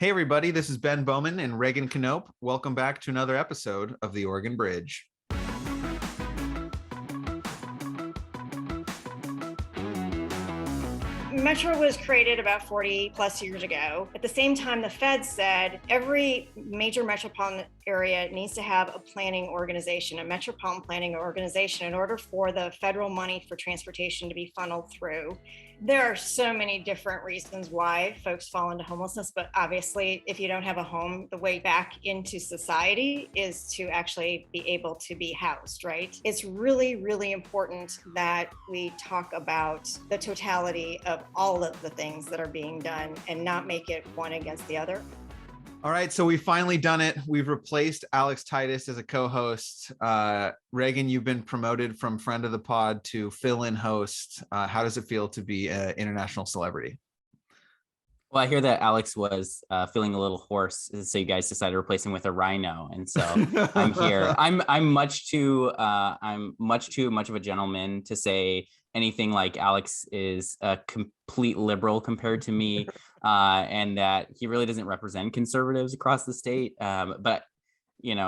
Hey, everybody, this is Ben Bowman and Reagan Knope. Welcome back to another episode of the Oregon Bridge. Metro was created about 40 plus years ago. At the same time, the Fed said every major metropolitan area needs to have a planning organization, a metropolitan planning organization, in order for the federal money for transportation to be funneled through. There are so many different reasons why folks fall into homelessness, but obviously, if you don't have a home, the way back into society is to actually be able to be housed, right? It's really, really important that we talk about the totality of all of the things that are being done and not make it one against the other. All right, so we've finally done it. We've replaced Alex Titus as a co-host. Reagan, you've been promoted from friend of the pod to fill-in host. How does it feel to be an international celebrity? Well, I hear that Alex was feeling a little hoarse, so you guys decided to replace him with a rhino, and so I'm here. I'm much too much of a gentleman to say anything like Alex is a complete liberal compared to me, and that he really doesn't represent conservatives across the state. But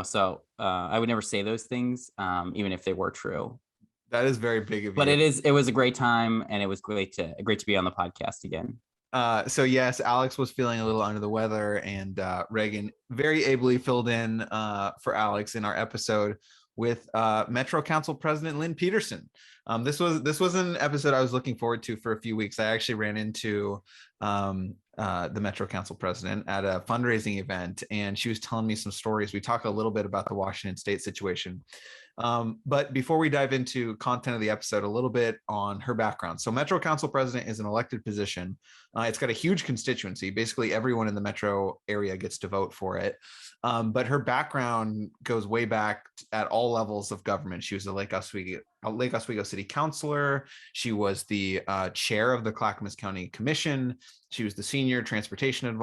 so I would never say those things, even if they were true. That is very big of you. But it was a great time, and it was great to be on the podcast again. So yes, Alex was feeling a little under the weather, and Reagan very ably filled in for Alex in our episode with Metro Council President Lynn Peterson. This was an episode I was looking forward to for a few weeks. I actually ran into the Metro Council president at a fundraising event, and she was telling me some stories. We talk a little bit about the Washington State situation. But before we dive into content of the episode, a little bit on her background. So Metro Council President is an elected position. It's got a huge constituency. Basically, everyone in the metro area gets to vote for it. But her background goes way back at all levels of government. She was a Lake Oswego City Councilor. She was the chair of the Clackamas County Commission. She was the senior transportation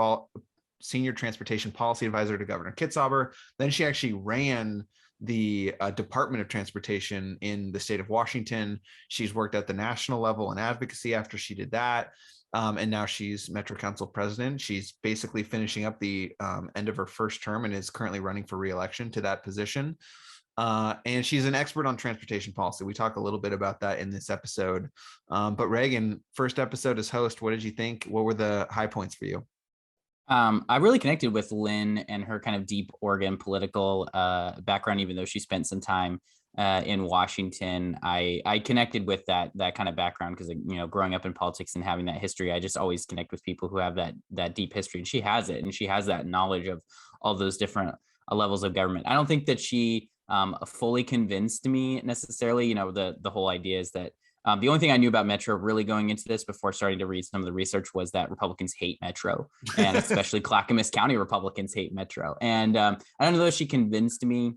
policy advisor to Governor Kitzhaber. Then she actually ran the Department of Transportation in the state of Washington. She's worked at the national level in advocacy after she did that. And now she's Metro Council president. She's basically finishing up the end of her first term and is currently running for re-election to that position. And she's an expert on transportation policy. We talk a little bit about that in this episode. But Reagan, first episode as host, what did you think? What were the high points for you? I really connected with Lynn and her kind of deep Oregon political background, even though she spent some time in Washington. I connected with that kind of background because, growing up in politics and having that history, I just always connect with people who have that deep history, and she has it, and she has that knowledge of all those different levels of government. I don't think that she fully convinced me necessarily. The whole idea is that the only thing I knew about Metro really going into this before starting to read some of the research was that Republicans hate Metro, and especially Clackamas County Republicans hate Metro. And I don't know if she convinced me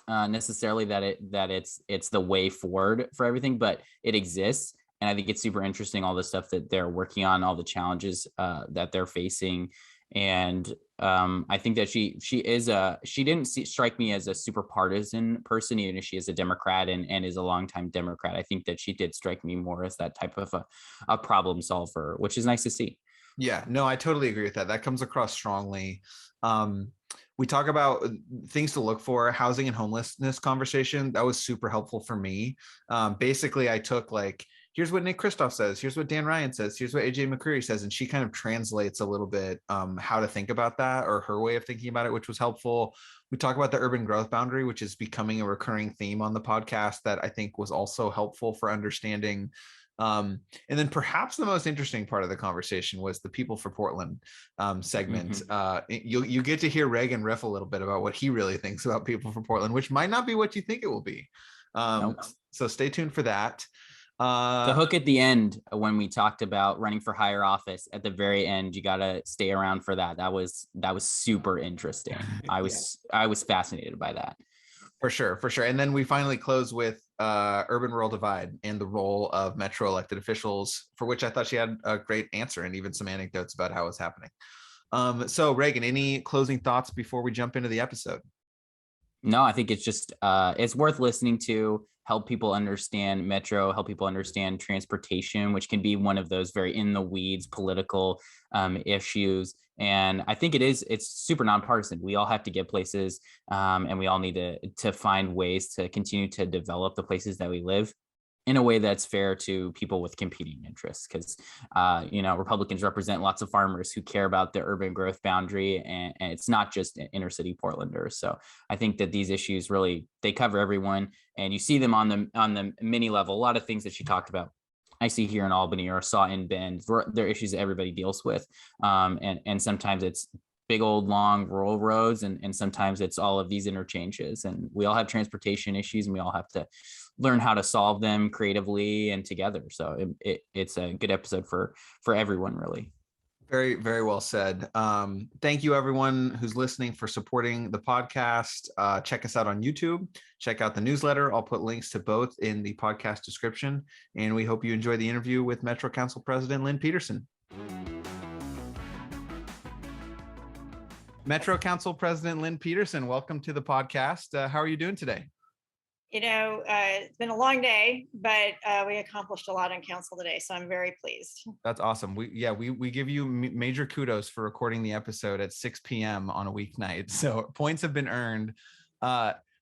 necessarily that it's the way forward for everything, but it exists. And I think it's super interesting, all the stuff that they're working on, all the challenges that they're facing. And I think that she didn't strike me as a super partisan person, even if she is a Democrat and is a longtime Democrat. I think that she did strike me more as that type of a problem solver, which is nice to see. Yeah, no, I totally agree with that. That comes across strongly. We talk about things to look for, housing and homelessness conversation. That was super helpful for me. Basically, I took here's what Nick Kristof says, here's what Dan Ryan says, here's what AJ McCreary says, and she kind of translates a little bit how to think about that, or her way of thinking about it, which was helpful. We talk about the urban growth boundary, which is becoming a recurring theme on the podcast that I think was also helpful for understanding. And then perhaps the most interesting part of the conversation was the People for Portland segment. You get to hear Reagan riff a little bit about what he really thinks about People for Portland, which might not be what you think it will be. Nope. So stay tuned for that. The hook at the end, when we talked about running for higher office, at the very end, you got to stay around for that. That was super interesting. I was fascinated by that. For sure. And then we finally close with urban-rural divide and the role of Metro elected officials, for which I thought she had a great answer and even some anecdotes about how it's happening. So Reagan, any closing thoughts before we jump into the episode? No, I think it's just it's worth listening to, help people understand Metro, help people understand transportation, which can be one of those very in the weeds political issues. And I think it's super nonpartisan. We all have to get places, and we all need to find ways to continue to develop the places that we live in a way that's fair to people with competing interests. Because, Republicans represent lots of farmers who care about the urban growth boundary, and it's not just inner city Portlanders. So I think that these issues really, they cover everyone, and you see them on the mini level. A lot of things that she talked about I see here in Albany or saw in Bend. They're issues that everybody deals with. And sometimes it's big old long rural roads, and sometimes it's all of these interchanges, and we all have transportation issues, and we all have to learn how to solve them creatively and together. So it's a good episode for everyone, really. Very, very well said. Thank you, everyone who's listening, for supporting the podcast. Check us out on YouTube. Check out the newsletter. I'll put links to both in the podcast description. And we hope you enjoy the interview with Metro Council President Lynn Peterson. Metro Council President Lynn Peterson, welcome to the podcast. How are you doing today? It's been a long day, but we accomplished a lot on council today, so I'm very pleased. That's awesome. We give you major kudos for recording the episode at 6 p.m. on a weeknight. So points have been earned.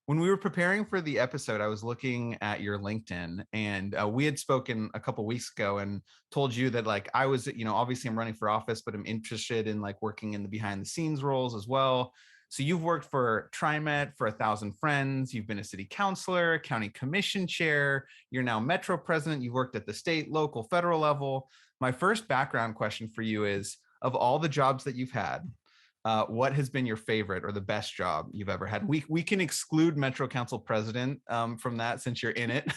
When we were preparing for the episode, I was looking at your LinkedIn, and we had spoken a couple weeks ago and told you that, like, I was, obviously I'm running for office, but I'm interested in like working in the behind the scenes roles as well. So you've worked for TriMet, for 1,000 Friends. You've been a city councilor, county commission chair. You're now Metro president. You've worked at the state, local, federal level. My first background question for you is, of all the jobs that you've had, what has been your favorite or the best job you've ever had? We can exclude Metro Council president from that since you're in it.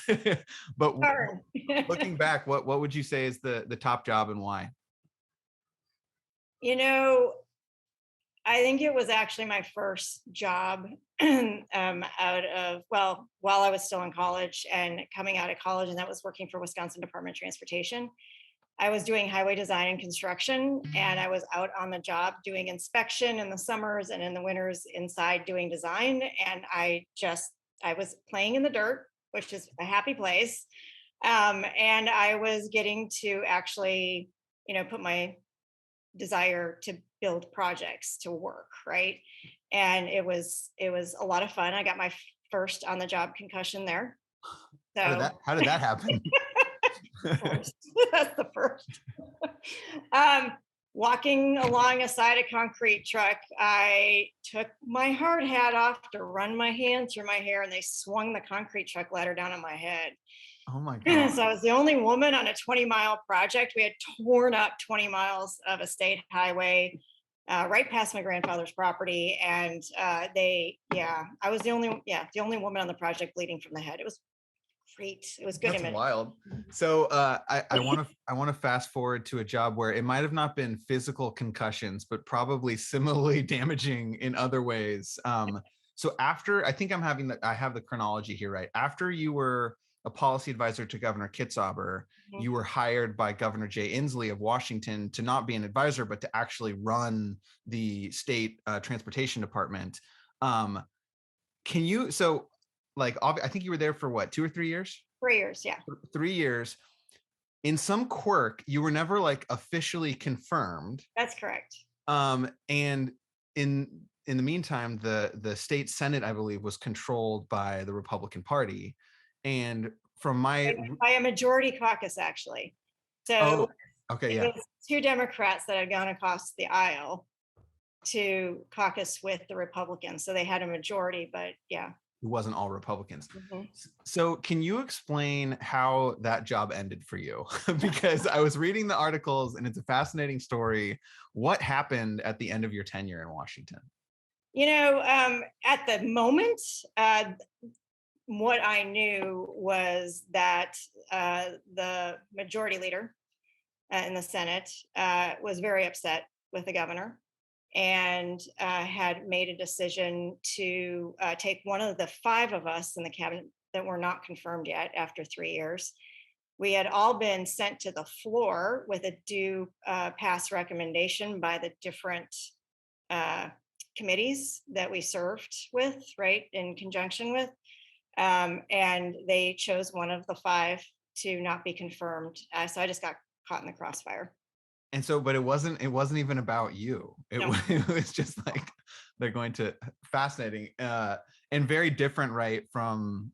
But looking back, what would you say is the top job and why? I think it was actually my first job while I was still in college and coming out of college, and that was working for Wisconsin Department of Transportation. I was doing highway design and construction, and I was out on the job doing inspection in the summers and in the winters inside doing design. And I was playing in the dirt, which is a happy place. And I was getting to actually, put my desire to build projects to work, right? And it was a lot of fun. I got my first on the job concussion there. So how did that happen? That's the first. Walking along a side of concrete truck, I took my hard hat off to run my hand through my hair, and they swung the concrete truck ladder down on my head. Oh my God. So I was the only woman on a 20-mile project. We had torn up 20 miles of a state highway right past my grandfather's property. And I was the only woman on the project bleeding from the head. It was great. It was good. That's wild. So I want to fast forward to a job where it might have not been physical concussions, but probably similarly damaging in other ways. So after, I think I have the chronology here, right? After you were a policy advisor to Governor Kitzhaber, you were hired by Governor Jay Inslee of Washington to not be an advisor, but to actually run the state transportation department. I think you were there for what, 2 or 3 years? 3 years, yeah. 3 years. In some quirk, you were never like officially confirmed. That's correct. And in the meantime, the state Senate, I believe, was controlled by the Republican Party. And by a majority caucus, actually. So it was 2 Democrats that had gone across the aisle to caucus with the Republicans. So they had a majority, but yeah. It wasn't all Republicans. So can you explain how that job ended for you? Because I was reading the articles and it's a fascinating story. What happened at the end of your tenure in Washington? At the moment, what I knew was that the majority leader in the Senate was very upset with the governor and had made a decision to take one of the 5 of us in the cabinet that were not confirmed yet after 3 years. We had all been sent to the floor with a due pass recommendation by the different committees that we served with, right, in conjunction with. And they chose one of the 5 to not be confirmed. So I just got caught in the crossfire. And so, but it wasn't even about you. No. It was just like, they're going to, fascinating, and very different, right, from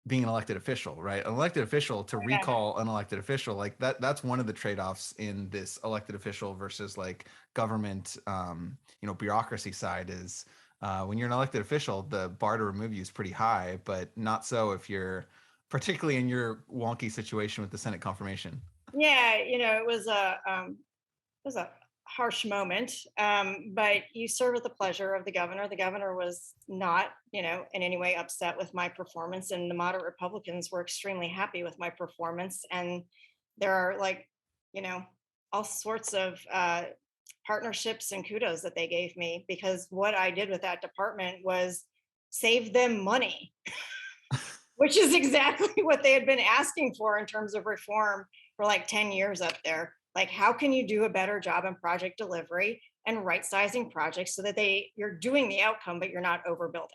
being an elected official, right? An elected official, to Yeah. recall an elected official, like that's one of the trade-offs in this elected official versus like government, bureaucracy side is, when you're an elected official, the bar to remove you is pretty high, but not so if you're particularly in your wonky situation with the Senate confirmation. Yeah, it was a harsh moment, but you serve at the pleasure of the governor. The governor was not, in any way upset with my performance, and the moderate Republicans were extremely happy with my performance. And there are all sorts of partnerships and kudos that they gave me, because what I did with that department was save them money, which is exactly what they had been asking for in terms of reform for like 10 years up there. Like, how can you do a better job in project delivery and right sizing projects so that you're doing the outcome, but you're not overbuilding?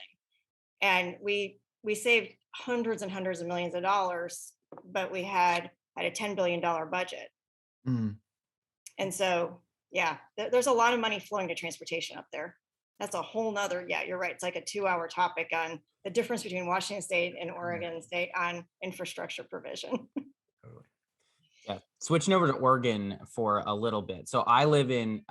And we saved hundreds and hundreds of millions of dollars, but we had a $10 billion budget. Mm. And so, yeah, there's a lot of money flowing to transportation up there. That's a whole nother, yeah, you're right. It's like a 2-hour topic on the difference between Washington State and Oregon State on infrastructure provision. Yeah, switching over to Oregon for a little bit. So I've lived in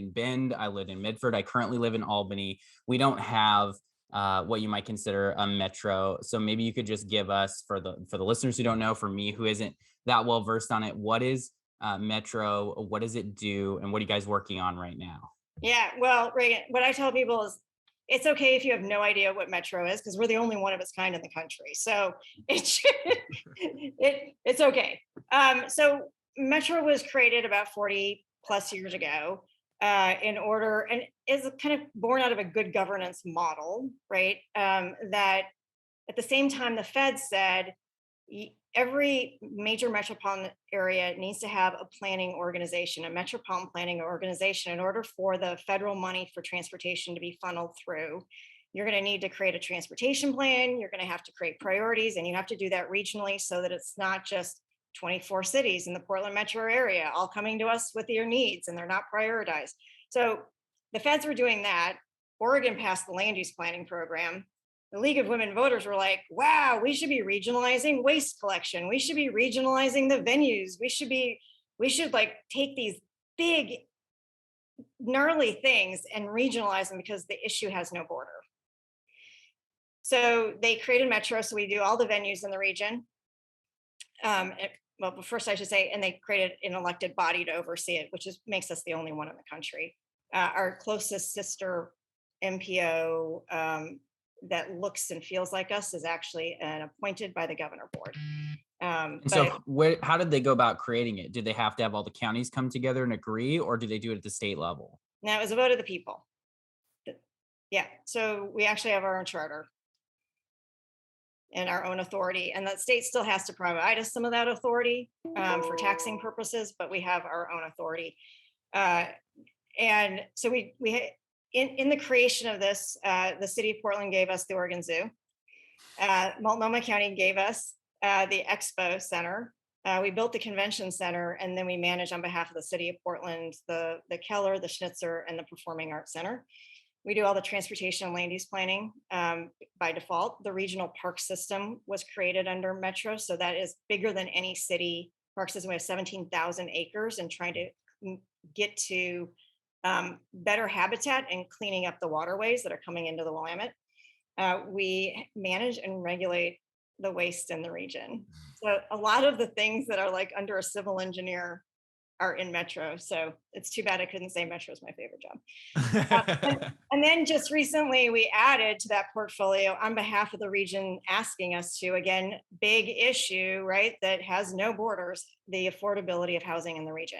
Bend, I lived in Midford, I currently live in Albany. We don't have what you might consider a metro. So maybe you could just give us, for the listeners who don't know, for me who isn't that well versed on it, what is metro? What does it do? And what are you guys working on right now? Yeah, well, Reagan, what I tell people is it's okay if you have no idea what metro is, because we're the only one of its kind in the country. So it's okay. So metro was created about 40 plus years ago, in order, and is kind of born out of a good governance model, right? That at the same time, the Fed said every major metropolitan area needs to have a planning organization, a metropolitan planning organization, in order for the federal money for transportation to be funneled through. You're going to need to create a transportation plan. You're going to have to create priorities, and you have to do that regionally so that it's not just 24 cities in the Portland metro area all coming to us with their needs, and they're not prioritized. So the feds were doing that. Oregon passed the land use planning program. The League of Women Voters were like, wow, we should be regionalizing waste collection. We should be regionalizing the venues. We should like take these big, gnarly things and regionalize them, because the issue has no border. So they created metro. So we do all the venues in the region. Well, first I should say, and they created an elected body to oversee it, which makes us the only one in the country. Our closest sister MPO, that looks and feels like us, is actually appointed by the governor board. How did they go about creating it? Did they have to have all the counties come together and agree, or do they do it at the state level? Now, it was a vote of the people. Yeah, so we actually have our own charter and our own authority, and the state still has to provide us some of that authority for taxing purposes, but we have our own authority. And so we in the creation of this, the city of Portland gave us the Oregon Zoo. Multnomah County gave us the Expo Center. We built the convention center, and then we manage on behalf of the city of Portland the Keller, the Schnitzer, and the Performing Arts Center. We do all the transportation and land use planning by default. The regional park system was created under Metro, so that is bigger than any city park system. We have 17,000 acres, and trying to get to better habitat and cleaning up the waterways that are coming into the Willamette. We manage and regulate the waste in the region. So a lot of the things that are like under a civil engineer are in Metro. So it's too bad I couldn't say Metro is my favorite job. And then just recently we added to that portfolio on behalf of the region, asking us to, again, big issue, right, that has no borders, the affordability of housing in the region.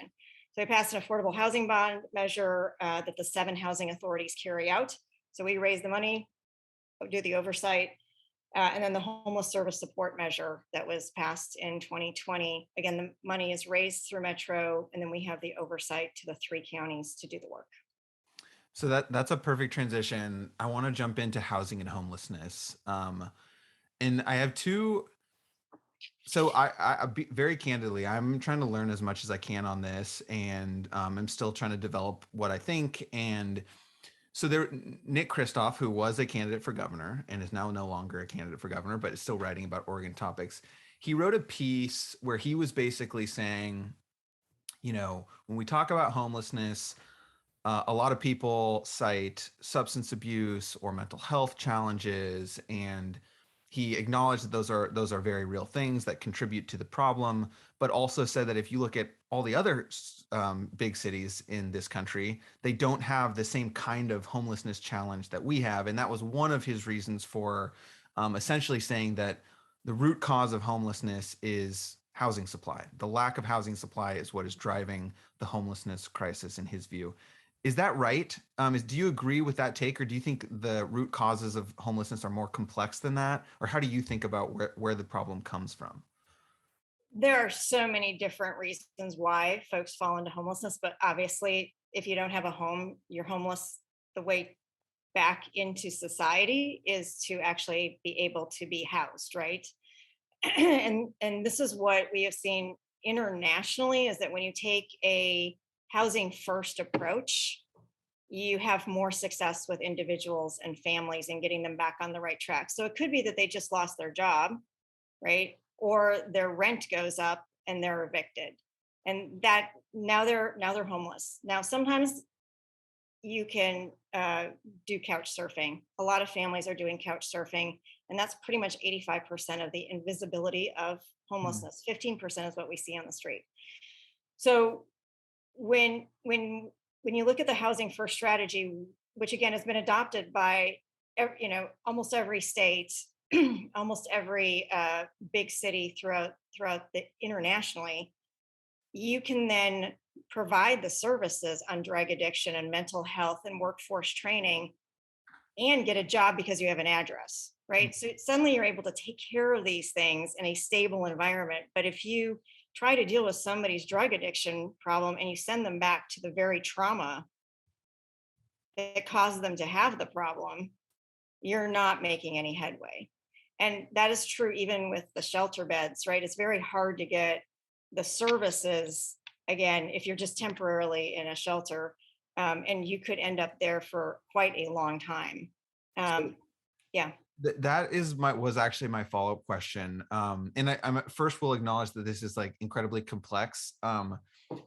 So we passed an affordable housing bond measure that the 7 housing authorities carry out. So we raise the money, do the oversight, and then the homeless service support measure that was passed in 2020. Again, the money is raised through Metro, and then we have the oversight to the 3 counties to do the work. So that's a perfect transition. I want to jump into housing and homelessness. And I have two So I be very candidly, I'm trying to learn as much as I can on this, and I'm still trying to develop what I think. And so there, Nick Kristof, who was a candidate for governor and is now no longer a candidate for governor, but is still writing about Oregon topics. He wrote a piece where he was basically saying, when we talk about homelessness, a lot of people cite substance abuse or mental health challenges, and he acknowledged that those are very real things that contribute to the problem, but also said that if you look at all the other big cities in this country, they don't have the same kind of homelessness challenge that we have, and that was one of his reasons for essentially saying that the root cause of homelessness is housing supply. The lack of housing supply is what is driving the homelessness crisis in his view. Is that right? Do you agree with that take, or do you think the root causes of homelessness are more complex than that? Or how do you think about where the problem comes from? There are so many different reasons why folks fall into homelessness, but obviously, if you don't have a home, you're homeless. The way back into society is to actually be able to be housed, right? And this is what we have seen internationally, is that when you take a housing first approach, you have more success with individuals and families and getting them back on the right track. So it could be that they just lost their job, right? Or their rent goes up and they're evicted. And that now they're homeless. Now sometimes you can do couch surfing. A lot of families are doing couch surfing, and that's pretty much 85% of the invisibility of Hmm. homelessness. 15% is what we see on the street. So when you look at the housing first strategy, which again has been adopted by almost every state, almost every big city throughout the internationally, you can then provide the services on drug addiction and mental health and workforce training and get a job because you have an address, right? So suddenly you're able to take care of these things in a stable environment. But if you try to deal with somebody's drug addiction problem and you send them back to the very trauma that caused them to have the problem, you're not making any headway. And that is true even with the shelter beds, right? It's very hard to get the services, again, if you're just temporarily in a shelter, and you could end up there for quite a long time. So Um, yeah. that is was actually my follow-up question. And I'm first will acknowledge that this is like incredibly complex.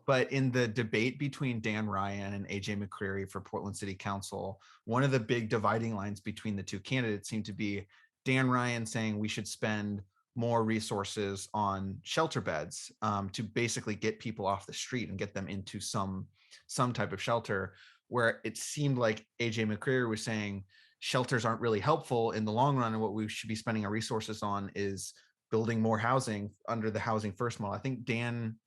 But in the debate between Dan Ryan and AJ McCreary for Portland City Council, one of the big dividing lines between the two candidates seemed to be Dan Ryan saying we should spend more resources on shelter beds, to basically get people off the street and get them into some type of shelter, where it seemed like AJ McCreary was saying shelters aren't really helpful in the long run, and what we should be spending our resources on is building more housing under the housing first model. I think Dan,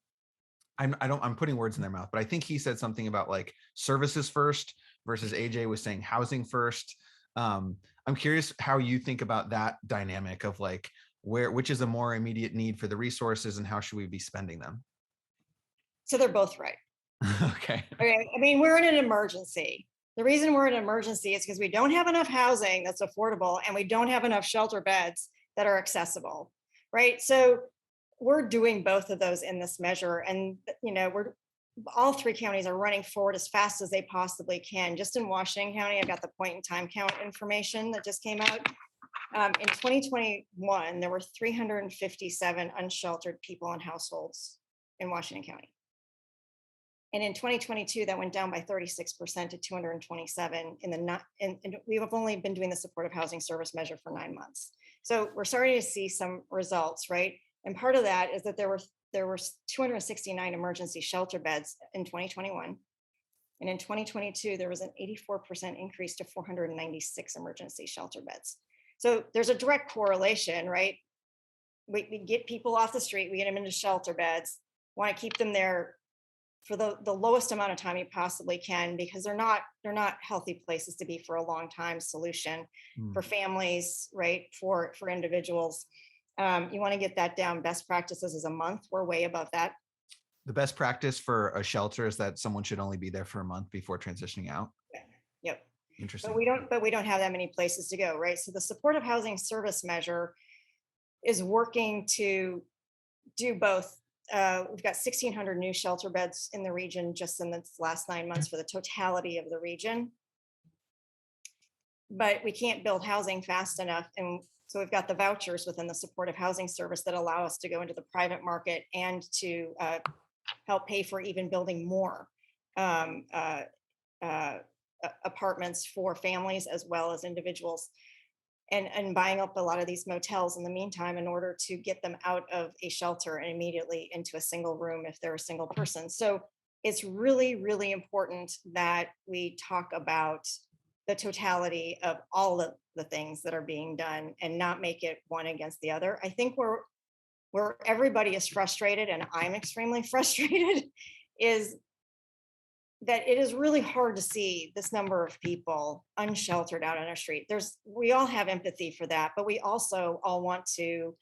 I'm putting words in their mouth, but I think he said something about like services first versus AJ was saying housing first. I'm curious how you think about that dynamic of like which is a more immediate need for the resources and how should we be spending them? So they're both right. Okay. Okay. I mean, we're in an emergency. The reason we're in an emergency is because we don't have enough housing that's affordable and we don't have enough shelter beds that are accessible, right? So we're doing both of those in this measure. And, we're all three counties are running forward as fast as they possibly can. Just in Washington County, I've got the point in time count information that just came out. In 2021, there were 357 unsheltered people in households in Washington County. And in 2022, that went down by 36% to 227 and we have only been doing the supportive housing service measure for 9 months. So we're starting to see some results, right? And part of that is that there were 269 emergency shelter beds in 2021. And in 2022, there was an 84% increase to 496 emergency shelter beds. So there's a direct correlation, right? We get people off the street, we get them into shelter beds, want to keep them there for the lowest amount of time you possibly can, because they're not healthy places to be for a long time solution for families, right? For individuals. You want to get that down. Best practices is a month. We're way above that. The best practice for a shelter is that someone should only be there for a month before transitioning out. Yep. Interesting. But we don't have that many places to go, right? So the supportive housing service measure is working to do both. We've got 1,600 new shelter beds in the region just in the last 9 months for the totality of the region. But we can't build housing fast enough. And so we've got the vouchers within the supportive housing service that allow us to go into the private market and to help pay for even building more apartments for families as well as individuals. And buying up a lot of these motels in the meantime in order to get them out of a shelter and immediately into a single room if they're a single person. So it's really, really important that we talk about the totality of all of the things that are being done and not make it one against the other. I think where everybody is frustrated, and I'm extremely frustrated, is that it is really hard to see this number of people unsheltered out on our street. We all have empathy for that, but we also all want to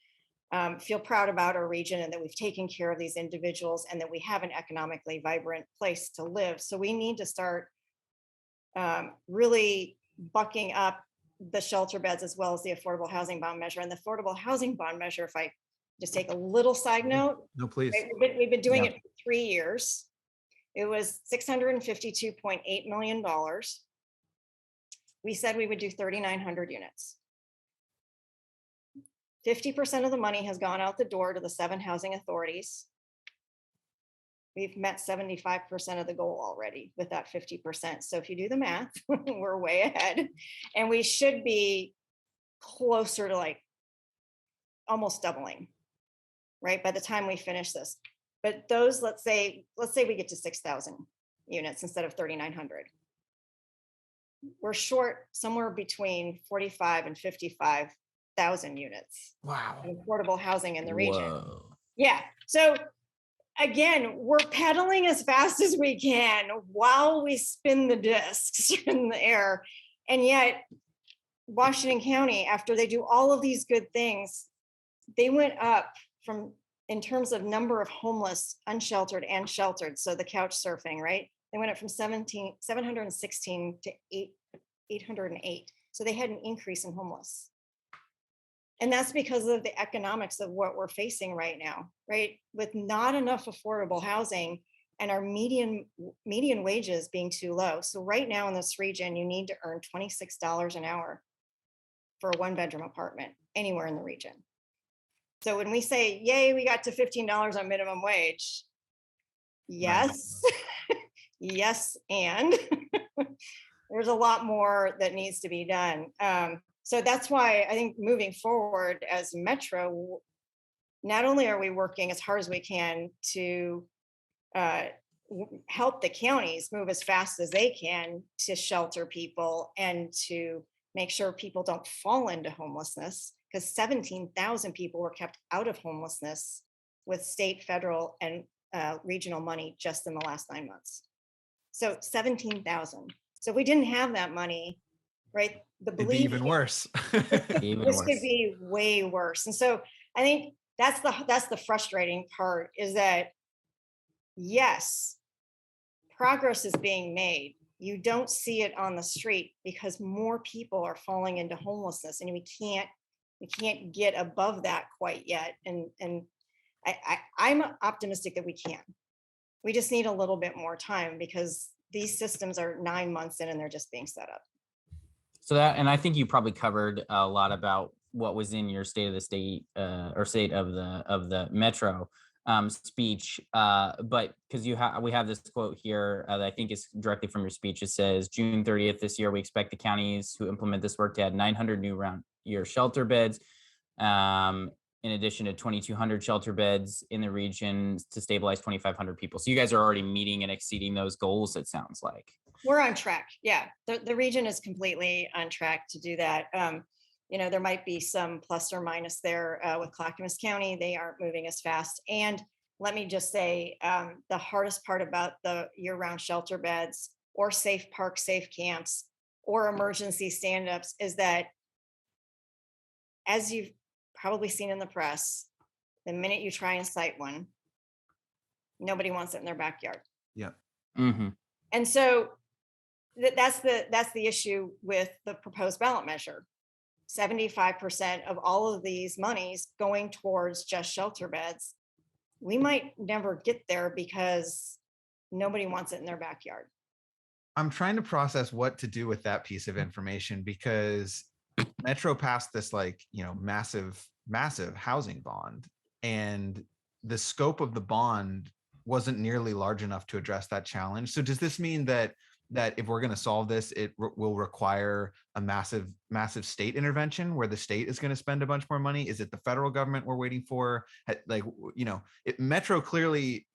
feel proud about our region and that we've taken care of these individuals and that we have an economically vibrant place to live. So we need to start really bucking up the shelter beds as well as the affordable housing bond measure. And the affordable housing bond measure, if I just take a little side note. No, please. Right, we've been doing it for 3 years. It was $652.8 million. We said we would do 3,900 units. 50% of the money has gone out the door to the 7 housing authorities. We've met 75% of the goal already with that 50%. So if you do the math, we're way ahead. And we should be closer to like almost doubling, right? By the time we finish this. But those, let's say we get to 6,000 units instead of 3,900. We're short somewhere between 45 and 55,000 units. Wow. Of affordable housing in the region. Whoa. Yeah. So again, we're pedaling as fast as we can while we spin the discs in the air. And yet Washington County, after they do all of these good things, they went up from, in terms of number of homeless, unsheltered and sheltered. So the couch surfing, right? They went up from 716 to 808. So they had an increase in homeless. And that's because of the economics of what we're facing right now, right? With not enough affordable housing and our median wages being too low. So right now in this region, you need to earn $26 an hour for a 1-bedroom apartment anywhere in the region. So when we say, yay, we got to $15 on minimum wage, yes, yes, and there's a lot more that needs to be done. So that's why I think moving forward as Metro, not only are we working as hard as we can to help the counties move as fast as they can to shelter people and to make sure people don't fall into homelessness, because 17,000 people were kept out of homelessness with state, federal, and regional money just in the last 9 months. So 17,000. So if we didn't have that money, right, the It'd be even worse. This could be way worse. And so I think that's the frustrating part, is that yes, progress is being made. You don't see it on the street because more people are falling into homelessness, and we can't get above that quite yet. And I'm optimistic that we can. We just need a little bit more time because these systems are 9 months in and they're just being set up. So that, and I think you probably covered a lot about what was in your state of the state or state of the Metro speech, but because we have this quote here that I think is directly from your speech. It says, June 30th this year, we expect the counties who implement this work to add 900 new round-year shelter beds, in addition to 2,200 shelter beds in the region to stabilize 2,500 people. So you guys are already meeting and exceeding those goals, it sounds like. We're on track. Yeah, the region is completely on track to do that. There might be some plus or minus there with Clackamas County. They aren't moving as fast. And let me just say, the hardest part about the year-round shelter beds or safe parks, safe camps, or emergency stand-ups is that, as you've probably seen in the press, the minute you try and cite one, nobody wants it in their backyard. Yeah. Mm-hmm. And so that's the issue with the proposed ballot measure. 75% of all of these monies going towards just shelter beds, we might never get there because nobody wants it in their backyard. I'm trying to process what to do with that piece of information, because Metro passed this massive housing bond, and the scope of the bond wasn't nearly large enough to address that challenge. So does this mean that if we're going to solve this, it will require a massive state intervention where the state is going to spend a bunch more money? Is it the federal government we're waiting for? Metro clearly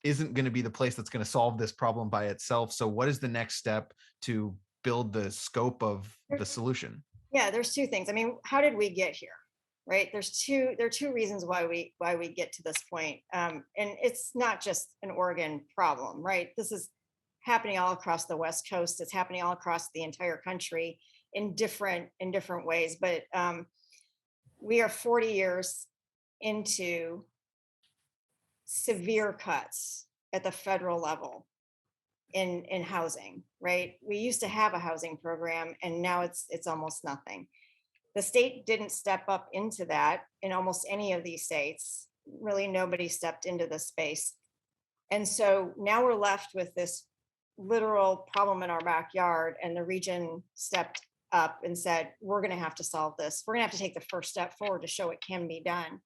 isn't going to be the place that's going to solve this problem by itself. So what is the next step to build the scope of the solution? Yeah, there's two things. I mean, how did we get here? Right? There are two reasons why we get to this point. And it's not just an Oregon problem, right? This is happening all across the West Coast. It's happening all across the entire country in different ways. But we are 40 years into severe cuts at the federal level in housing, right? We used to have a housing program, and now it's almost nothing. The state didn't step up into that in almost any of these states. Really, nobody stepped into the space. And so now we're left with this literal problem in our backyard, and the region stepped up and said, we're going to have to solve this. We're going to have to take the first step forward to show it can be done.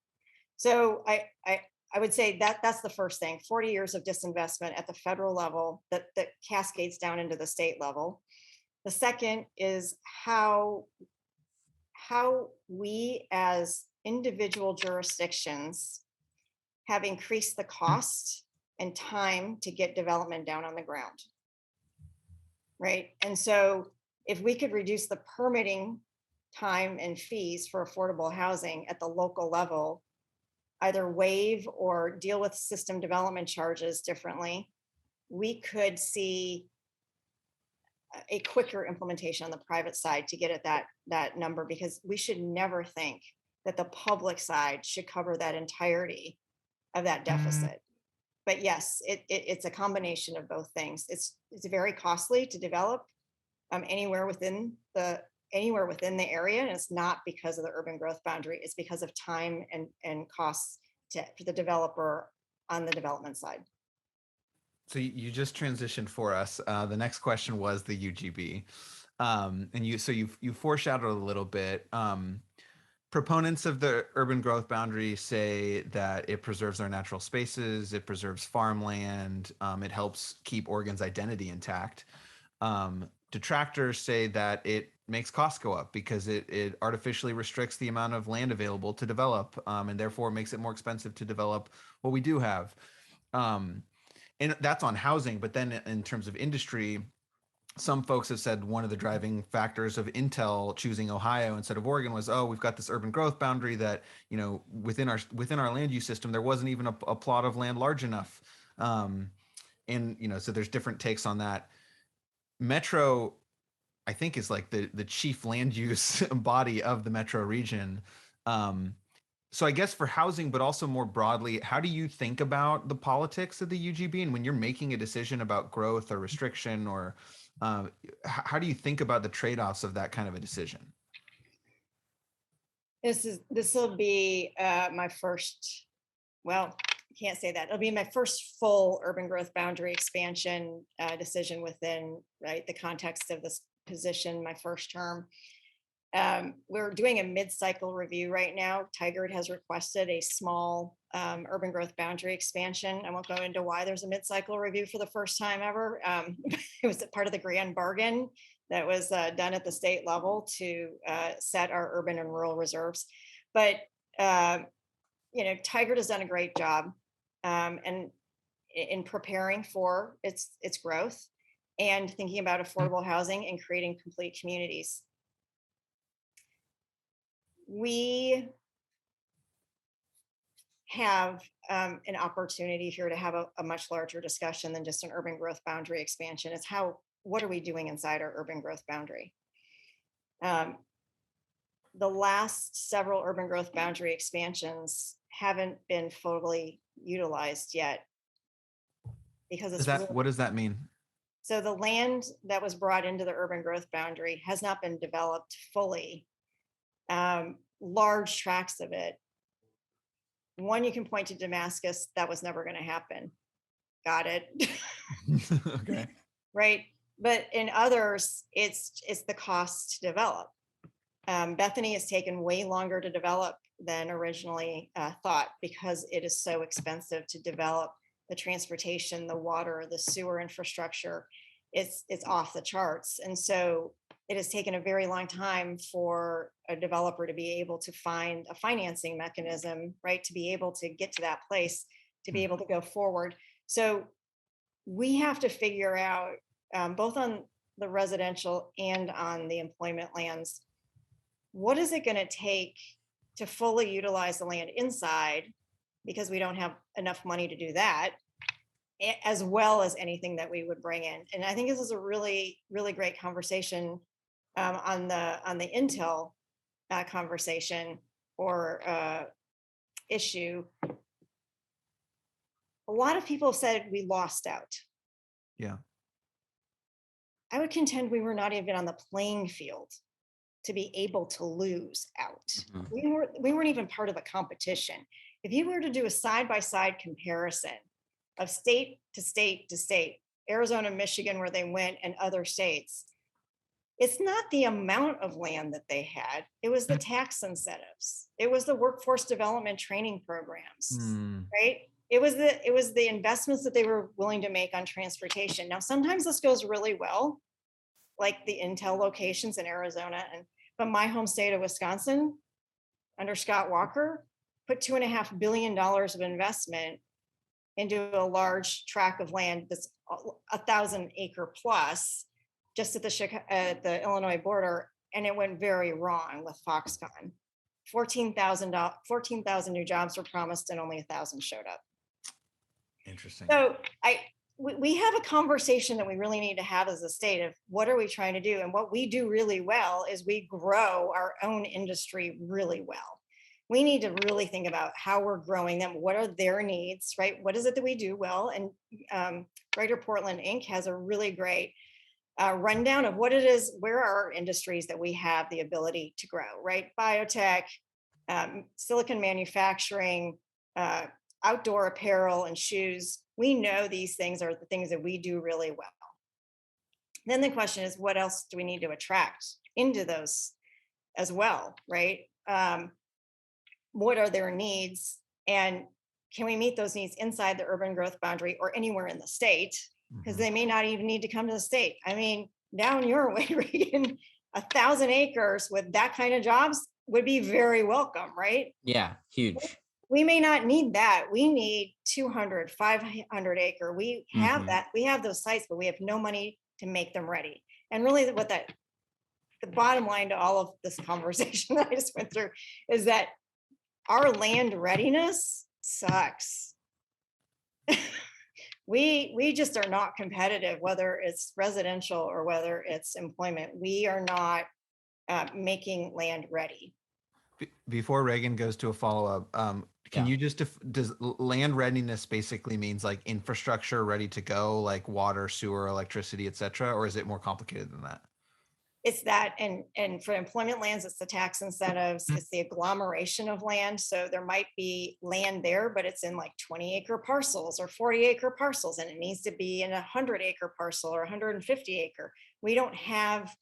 So I would say that that's the first thing. 40 years of disinvestment at the federal level that cascades down into the state level. The second is how we as individual jurisdictions have increased the cost and time to get development down on the ground. Right. And so if we could reduce the permitting time and fees for affordable housing at the local level, either waive or deal with system development charges differently, we could see a quicker implementation on the private side to get at that number, because we should never think that the public side should cover that entirety of that deficit. But yes, it's a combination of both things. It's very costly to develop anywhere within the area, and it's not because of the urban growth boundary. It's because of time and costs for the developer on the development side. So you just transitioned for us. The next question was the UGB, and you foreshadowed a little bit. Proponents of the urban growth boundary say that it preserves our natural spaces, it preserves farmland, it helps keep Oregon's identity intact. Detractors say that it makes costs go up because it artificially restricts the amount of land available to develop, and therefore makes it more expensive to develop what we do have. And that's on housing. But then in terms of industry, some folks have said one of the driving factors of Intel choosing Ohio instead of Oregon was, we've got this urban growth boundary that, within our land use system, there wasn't even a plot of land large enough. So there's different takes on that. Metro, I think, is like the chief land use body of the metro region. So I guess for housing, but also more broadly, how do you think about the politics of the UGB? And when you're making a decision about growth or restriction, or how do you think about the trade-offs of that kind of a decision? This will be my first, well, I can't say that. It'll be my first full urban growth boundary expansion decision within the context of this position, my first term. We're doing a mid-cycle review right now. Tigard has requested a small urban growth boundary expansion. I won't go into why there's a mid-cycle review for the first time ever. It was part of the grand bargain that was done at the state level to set our urban and rural reserves. But Tigard has done a great job and in preparing for its growth and thinking about affordable housing and creating complete communities. We have an opportunity here to have a much larger discussion than just an urban growth boundary expansion. It's what are we doing inside our urban growth boundary? The last several urban growth boundary expansions haven't been fully utilized yet because What does that mean? So the land that was brought into the urban growth boundary has not been developed fully large tracts of it. One, you can point to Damascus, that was never going to happen. Got it. Okay. Right. But in others, it's the cost to develop. Bethany has taken way longer to develop than originally thought, because it is so expensive to develop the transportation, the water, the sewer infrastructure. It's off the charts. And so it has taken a very long time for a developer to be able to find a financing mechanism, right, to be able to get to that place, to be able to go forward. So we have to figure out, both on the residential and on the employment lands, what is it going to take to fully utilize the land inside, because we don't have enough money to do that, as well as anything that we would bring in. And I think this is a really, really great conversation on the Intel conversation or issue. A lot of people said we lost out. Yeah. I would contend we were not even on the playing field to be able to lose out. Mm-hmm. We weren't even part of the competition. If you were to do a side-by-side comparison of state to state to state, Arizona, Michigan, where they went, and other states, it's not the amount of land that they had. It was the tax incentives. It was the workforce development training programs, right? It was the investments that they were willing to make on transportation. Now, sometimes this goes really well, like the Intel locations in Arizona, but my home state of Wisconsin, under Scott Walker, put $2.5 billion of investment into a large tract of land that's 1,000 acre plus, just at the Illinois border, and it went very wrong with Foxconn. 14,000 new jobs were promised, and only 1,000 showed up. Interesting. So we have a conversation that we really need to have as a state of what are we trying to do? And what we do really well is we grow our own industry really well. We need to really think about how we're growing them. What are their needs, right? What is it that we do well? And Greater Portland Inc. has a really great rundown of what it is, where are our industries that we have the ability to grow, right? Biotech, silicon manufacturing, outdoor apparel and shoes. We know these things are the things that we do really well. Then the question is, what else do we need to attract into those as well, right? What are their needs? And can we meet those needs inside the urban growth boundary or anywhere in the state? Because they may not even need to come to the state. I mean, down your way, Regan, 1,000 acres with that kind of jobs would be very welcome, right? Yeah, huge. We may not need that. We need 200, 500 acre. We have that. We have those sites, but we have no money to make them ready. And really the bottom line to all of this conversation that I just went through is that our land readiness sucks. We just are not competitive, whether it's residential or whether it's employment. We are not making land ready. Before Reagan goes to a follow-up, can you just, does land readiness basically means like infrastructure ready to go, like water, sewer, electricity, et cetera, or is it more complicated than that? It's that, and for employment lands, it's the tax incentives, it's the agglomeration of land. So there might be land there, but it's in like 20 acre parcels or 40 acre parcels, and it needs to be in a 100 acre parcel or 150 acre. We don't have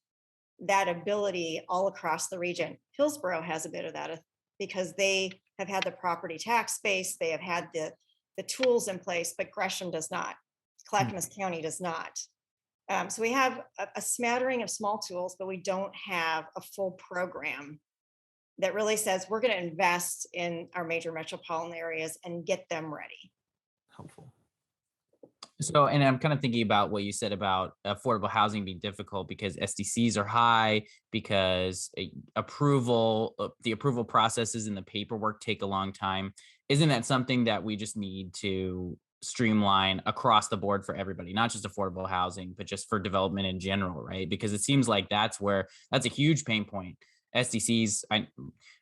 that ability all across the region. Hillsborough has a bit of that because they have had the property tax base, they have had the tools in place, but Gresham does not. Clackamas County does not. So we have a smattering of small tools, but we don't have a full program that really says we're going to invest in our major metropolitan areas and get them ready. Helpful. So, and I'm kind of thinking about what you said about affordable housing being difficult because SDCs are high, because the approval processes and the paperwork take a long time. Isn't that something that we just need to streamline across the board for everybody, not just affordable housing, but just for development in general, right? Because it seems like that's a huge pain point. SDCs,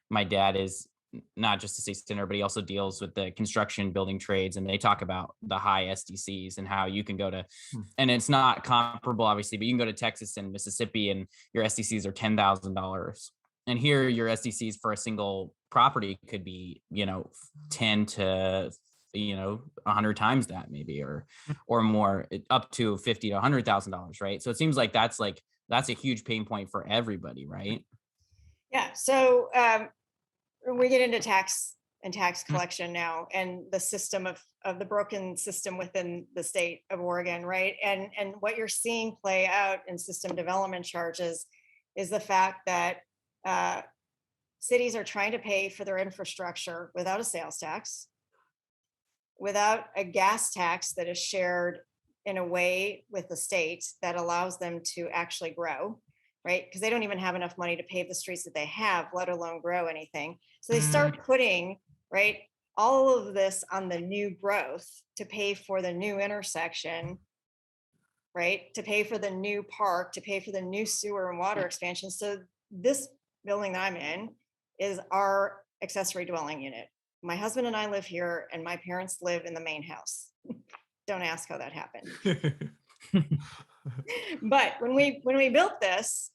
my dad is not just a state senator, but he also deals with the construction building trades, and they talk about the high SDCs and how you can go to, and it's not comparable obviously, but you can go to Texas and Mississippi and your SDCs are $10,000 And here your SDCs for a single property could be, 10 to 100 times that, maybe, or more, up to $50,000 to $100,000, right? So it seems like that's a huge pain point for everybody, right? Yeah. So we get into tax and tax collection now, and the system of the broken system within the state of Oregon, right? And what you're seeing play out in system development charges is the fact that cities are trying to pay for their infrastructure without a sales tax, without a gas tax that is shared in a way with the state that allows them to actually grow, right? Because they don't even have enough money to pave the streets that they have, let alone grow anything. So they start putting, right, all of this on the new growth to pay for the new intersection, right? To pay for the new park, to pay for the new sewer and water expansion. So this building that I'm in is our accessory dwelling unit. My husband and I live here, and my parents live in the main house. Don't ask how that happened. But when we built this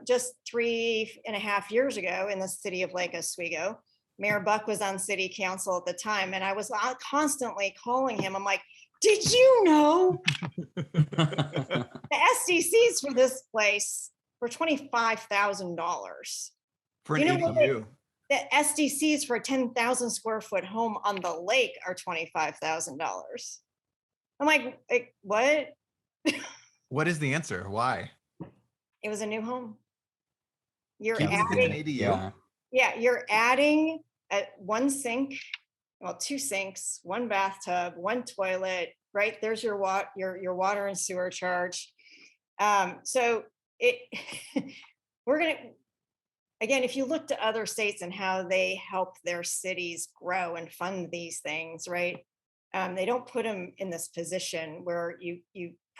just 3.5 years ago in the city of Lake Oswego, Mayor Buck was on city council at the time, and I was constantly calling him. I'm like, did you know the SDCs for this place were $25,000? For an ADU. The SDCs for a 10,000 square foot home on the lake are $25,000. I'm like, what? What is the answer? Why? It was a new home. You're Keep it an adding, ADU? yeah, you're adding one sink, well, two sinks, one bathtub, one toilet, right? There's your water and sewer charge. So we're gonna, again, if you look to other states and how they help their cities grow and fund these things, right? They don't put them in this position where you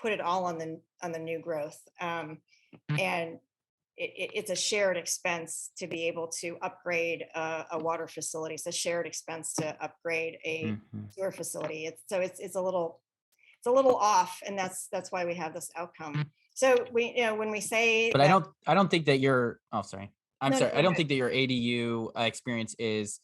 put it all on the new growth, and it's a shared expense to be able to upgrade a water facility. It's a shared expense to upgrade a sewer facility. It's a little off, and that's why we have this outcome. So when we say, but I don't think that your I don't think that your ADU experience is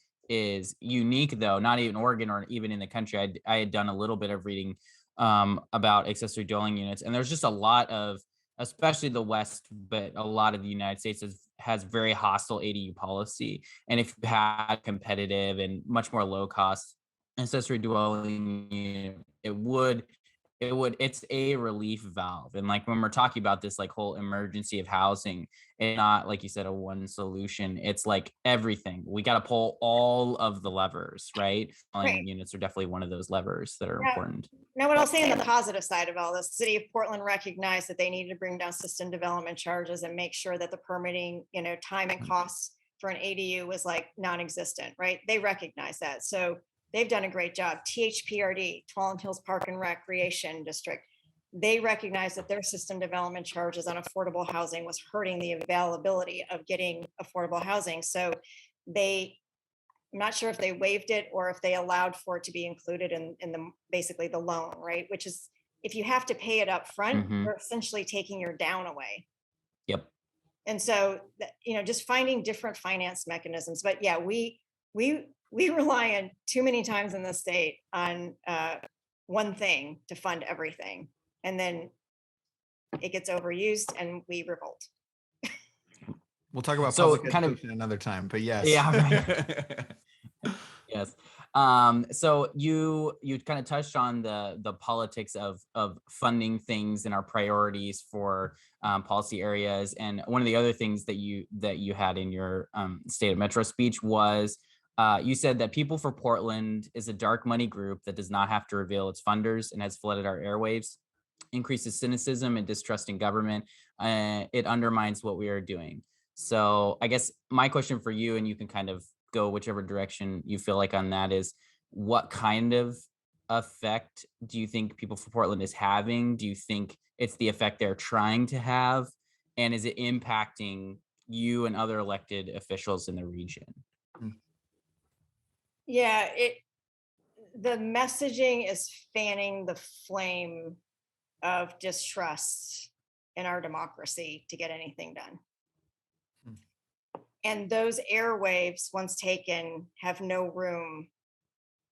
unique, though, not even Oregon or even in the country. I had done a little bit of reading about accessory dwelling units, and there's just a lot of, especially the West, but a lot of the United States has very hostile ADU policy. And if you had competitive and much more low cost accessory dwelling unit, it's a relief valve. And like when we're talking about this like whole emergency of housing, it's not, like you said, a one solution. It's like everything. We got to pull all of the levers, right? Right. Units are definitely one of those levers that are important. Now, what I'll say on the positive side of all this, the city of Portland recognized that they needed to bring down system development charges and make sure that the permitting, time and costs for an ADU was like non-existent, right? They recognize that. So they've done a great job. THPRD, Tuolumne Hills Park and Recreation District, they recognize that their system development charges on affordable housing was hurting the availability of getting affordable housing. So I'm not sure if they waived it or if they allowed for it to be included in the basically the loan, right? Which is, if you have to pay it up front, you're essentially taking your down away. Yep. And so, just finding different finance mechanisms. But yeah, we rely on too many times in the state on one thing to fund everything, and then it gets overused and we revolt. We'll talk about public education another time, but yes. Yeah. Right. Yes. So you kind of touched on the politics of funding things and our priorities for policy areas. And one of the other things that you had in your State of Metro speech was you said that People for Portland is a dark money group that does not have to reveal its funders and has flooded our airwaves, increases cynicism and distrust in government. It undermines what we are doing. So I guess my question for you, and you can kind of go whichever direction you feel like on that, is what kind of effect do you think People for Portland is having? Do you think it's the effect they're trying to have? And is it impacting you and other elected officials in the region? Yeah, the messaging is fanning the flame of distrust in our democracy to get anything done. And those airwaves, once taken, have no room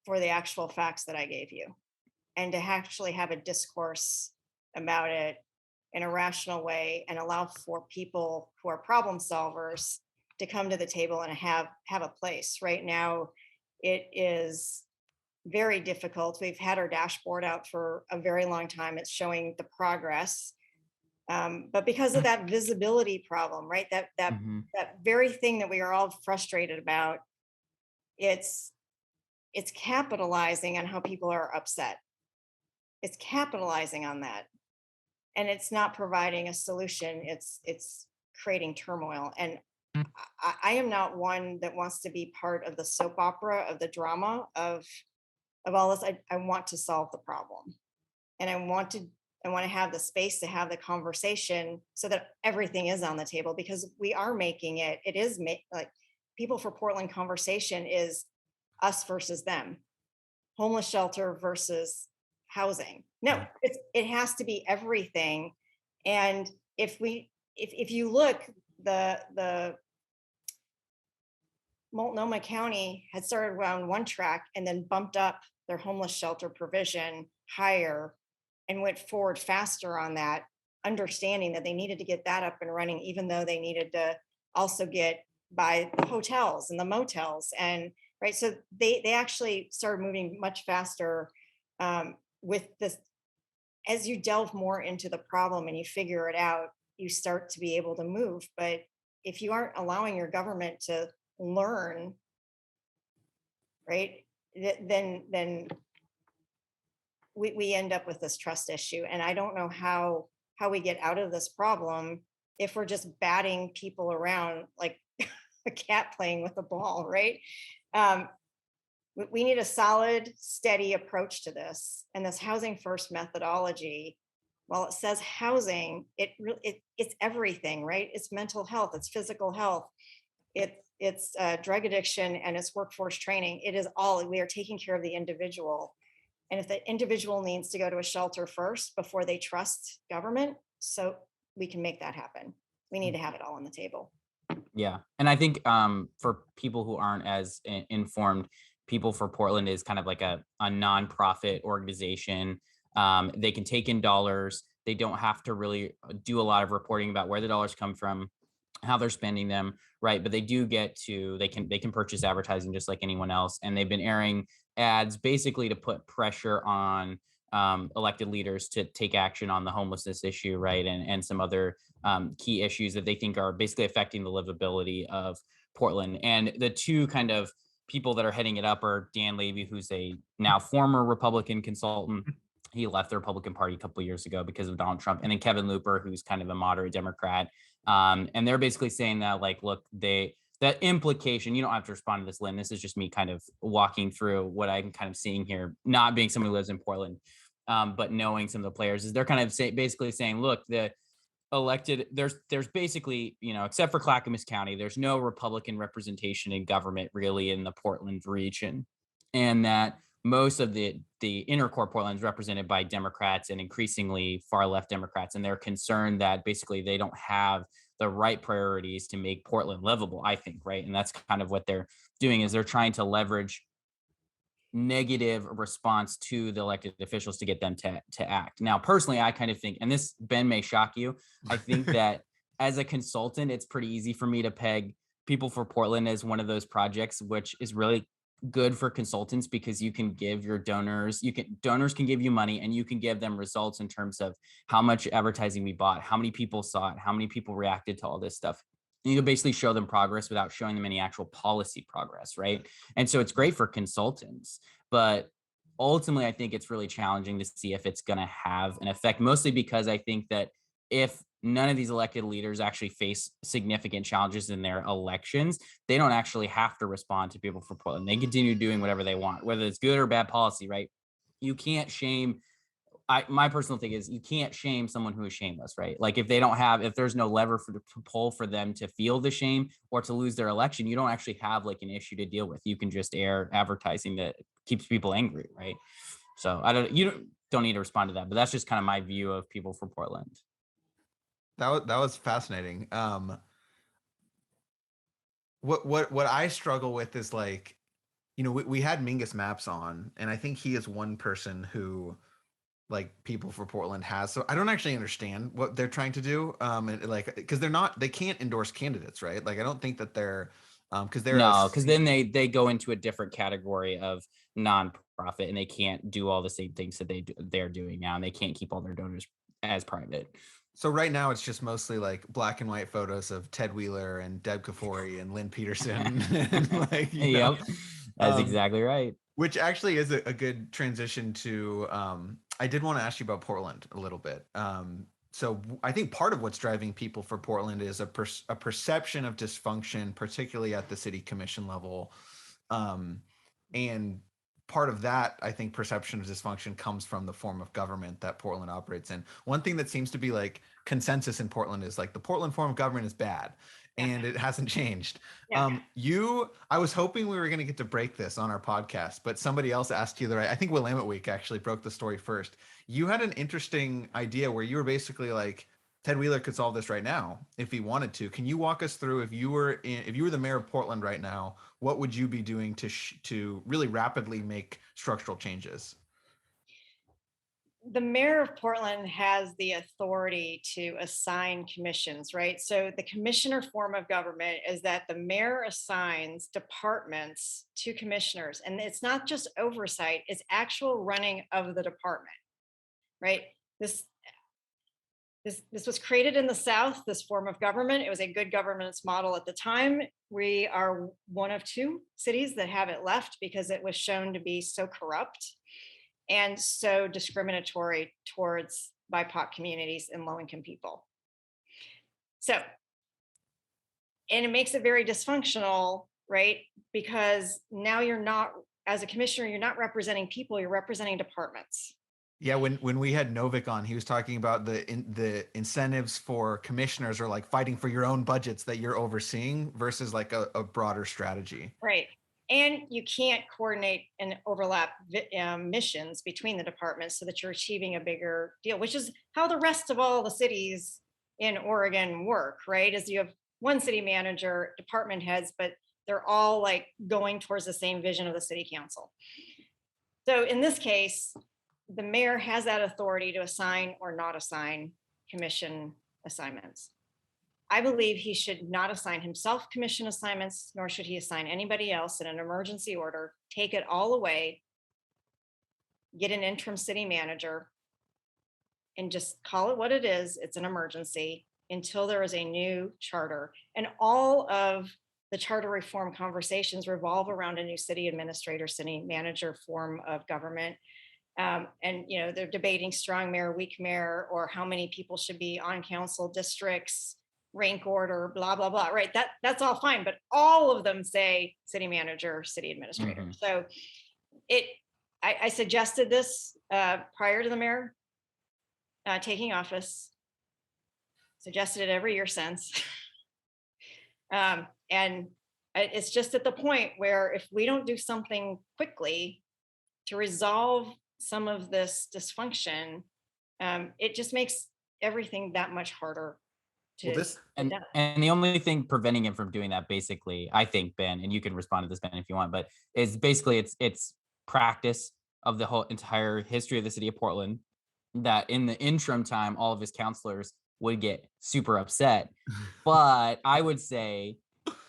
for the actual facts that I gave you. And to actually have a discourse about it in a rational way and allow for people who are problem solvers to come to the table and have a place. Right now, it is very difficult. We've had our dashboard out for a very long time. It's showing the progress. But because of that visibility problem, right? That very thing that we are all frustrated about, it's capitalizing on how people are upset. It's capitalizing on that. And it's not providing a solution. It's creating turmoil. And I am not one that wants to be part of the soap opera, of the drama of all this. I want to solve the problem. And I want to have the space to have the conversation so that everything is on the table, because we are making it is like People for Portland conversation is us versus them, homeless shelter versus housing. No, it has to be everything. And if you look, the Multnomah County had started around one track and then bumped up their homeless shelter provision higher and went forward faster on that, understanding that they needed to get that up and running, even though they needed to also get by the hotels and the motels. And right, so they actually started moving much faster with this. As you delve more into the problem and you figure it out, you start to be able to move. But if you aren't allowing your government to learn, right, then we end up with this trust issue. And I don't know how we get out of this problem if we're just batting people around like a cat playing with a ball, right? We need a solid, steady approach to this. And this housing first methodology, while it says housing, it's everything, right? It's mental health, it's physical health, it's drug addiction, and it's workforce training. It is all, we are taking care of the individual. And if the individual needs to go to a shelter first before they trust government, so we can make that happen. We need to have it all on the table. Yeah. And I think for people who aren't as informed, People for Portland is kind of like a nonprofit organization. They can take in dollars. They don't have to really do a lot of reporting about where the dollars come from, how they're spending them, right? But they do get to, they can purchase advertising just like anyone else. And they've been airing ads basically to put pressure on elected leaders to take action on the homelessness issue, right? And some other key issues that they think are basically affecting the livability of Portland. And the two kind of people that are heading it up are Dan Levy, who's a now former Republican consultant. He left the Republican Party a couple of years ago because of Donald Trump. And then Kevin Looper, who's kind of a moderate Democrat. And they're basically saying that, like, look, that implication, you don't have to respond to this, Lynn. This is just me kind of walking through what I'm kind of seeing here, not being someone who lives in Portland, but knowing some of the players, is they're kind of basically saying, look, the elected, there's basically, except for Clackamas County, there's no Republican representation in government really in the Portland region. And that most of the inner core Portland is represented by Democrats and increasingly far left Democrats. And they're concerned that basically they don't have the right priorities to make Portland livable, I think, right? And that's kind of what they're doing, is they're trying to leverage negative response to the elected officials to get them to act. Now, personally, I kind of think, and this, Ben, may shock you, I think that as a consultant, it's pretty easy for me to peg People for Portland as one of those projects, which is really good for consultants, because you can give your donors can give you money, and you can give them results in terms of how much advertising we bought, how many people saw it, how many people reacted to all this stuff. And you can basically show them progress without showing them any actual policy progress, right? And so it's great for consultants, but ultimately I think it's really challenging to see if it's going to have an effect, mostly because I think that if none of these elected leaders actually face significant challenges in their elections, they don't actually have to respond to People for Portland. They continue doing whatever they want, whether it's good or bad policy, right? You can't shame, my personal thing is, you can't shame someone who is shameless, right? Like if there's no lever to pull for them to feel the shame or to lose their election, you don't actually have like an issue to deal with. You can just air advertising that keeps people angry, right? So you don't need to respond to that, but that's just kind of my view of People for Portland. That was fascinating. what I struggle with is like, we had Mingus Maps on, and I think he is one person who like People for Portland has. So I don't actually understand what they're trying to do. And like, because they can't endorse candidates, right? Like, I don't think that they're, because they're No, because then they go into a different category of nonprofit, and they can't do all the same things that they're doing now, and they can't keep all their donors as private. So right now it's just mostly like black and white photos of Ted Wheeler and Deb Kafori and Lynn Peterson. And like, Yep, that's exactly right. Which actually is a good transition to, I did want to ask you about Portland a little bit. So I think part of what's driving People for Portland is a perception of dysfunction, particularly at the city commission level. And part of that, I think, perception of dysfunction comes from the form of government that Portland operates in. One thing that seems to be like consensus in Portland is like the Portland form of government is bad, and it hasn't changed. Yeah. I was hoping we were going to get to break this on our podcast, but somebody else asked you I think Willamette Week actually broke the story first. You had an interesting idea where you were basically like, Ted Wheeler could solve this right now if he wanted to. Can you walk us through, if you were the mayor of Portland right now, what would you be doing to really rapidly make structural changes? The mayor of Portland has the authority to assign commissions, right? So the commissioner form of government is that the mayor assigns departments to commissioners, and it's not just oversight, it's actual running of the department, right? This was created in the South, this form of government. It was a good governance model at the time. We are one of 2 cities that have it left because it was shown to be so corrupt and so discriminatory towards BIPOC communities and low-income people. So, and it makes it very dysfunctional, right? Because now you're not, as a commissioner, you're not representing people, you're representing departments. Yeah, when we had Novik on, he was talking about the incentives for commissioners are like fighting for your own budgets that you're overseeing versus like a broader strategy. Right. And you can't coordinate and overlap missions between the departments so that you're achieving a bigger deal, which is how the rest of all the cities in Oregon work, right? Is you have one city manager, department heads, but they're all like going towards the same vision of the city council. So in this case, the mayor has that authority to assign or not assign commission assignments. I believe he should not assign himself commission assignments, nor should he assign anybody else in an emergency order. Take it all away, get an interim city manager, and just call it what it is. It's an emergency until there is a new charter. And all of the charter reform conversations revolve around a new city administrator, city manager form of government. And they're debating strong mayor, weak mayor, or how many people should be on council districts, rank order, blah, blah, blah, right? That's all fine, but all of them say city manager, city administrator. Mm-hmm. So I suggested this prior to the mayor taking office, suggested it every year since. And it's just at the point where if we don't do something quickly to resolve some of this dysfunction, it just makes everything that much harder to and the only thing preventing him from doing that, basically, I think, Ben, and you can respond to this, Ben, if you want, but is basically it's practice of the whole entire history of the city of Portland, that in the interim time, all of his counselors would get super upset. But I would say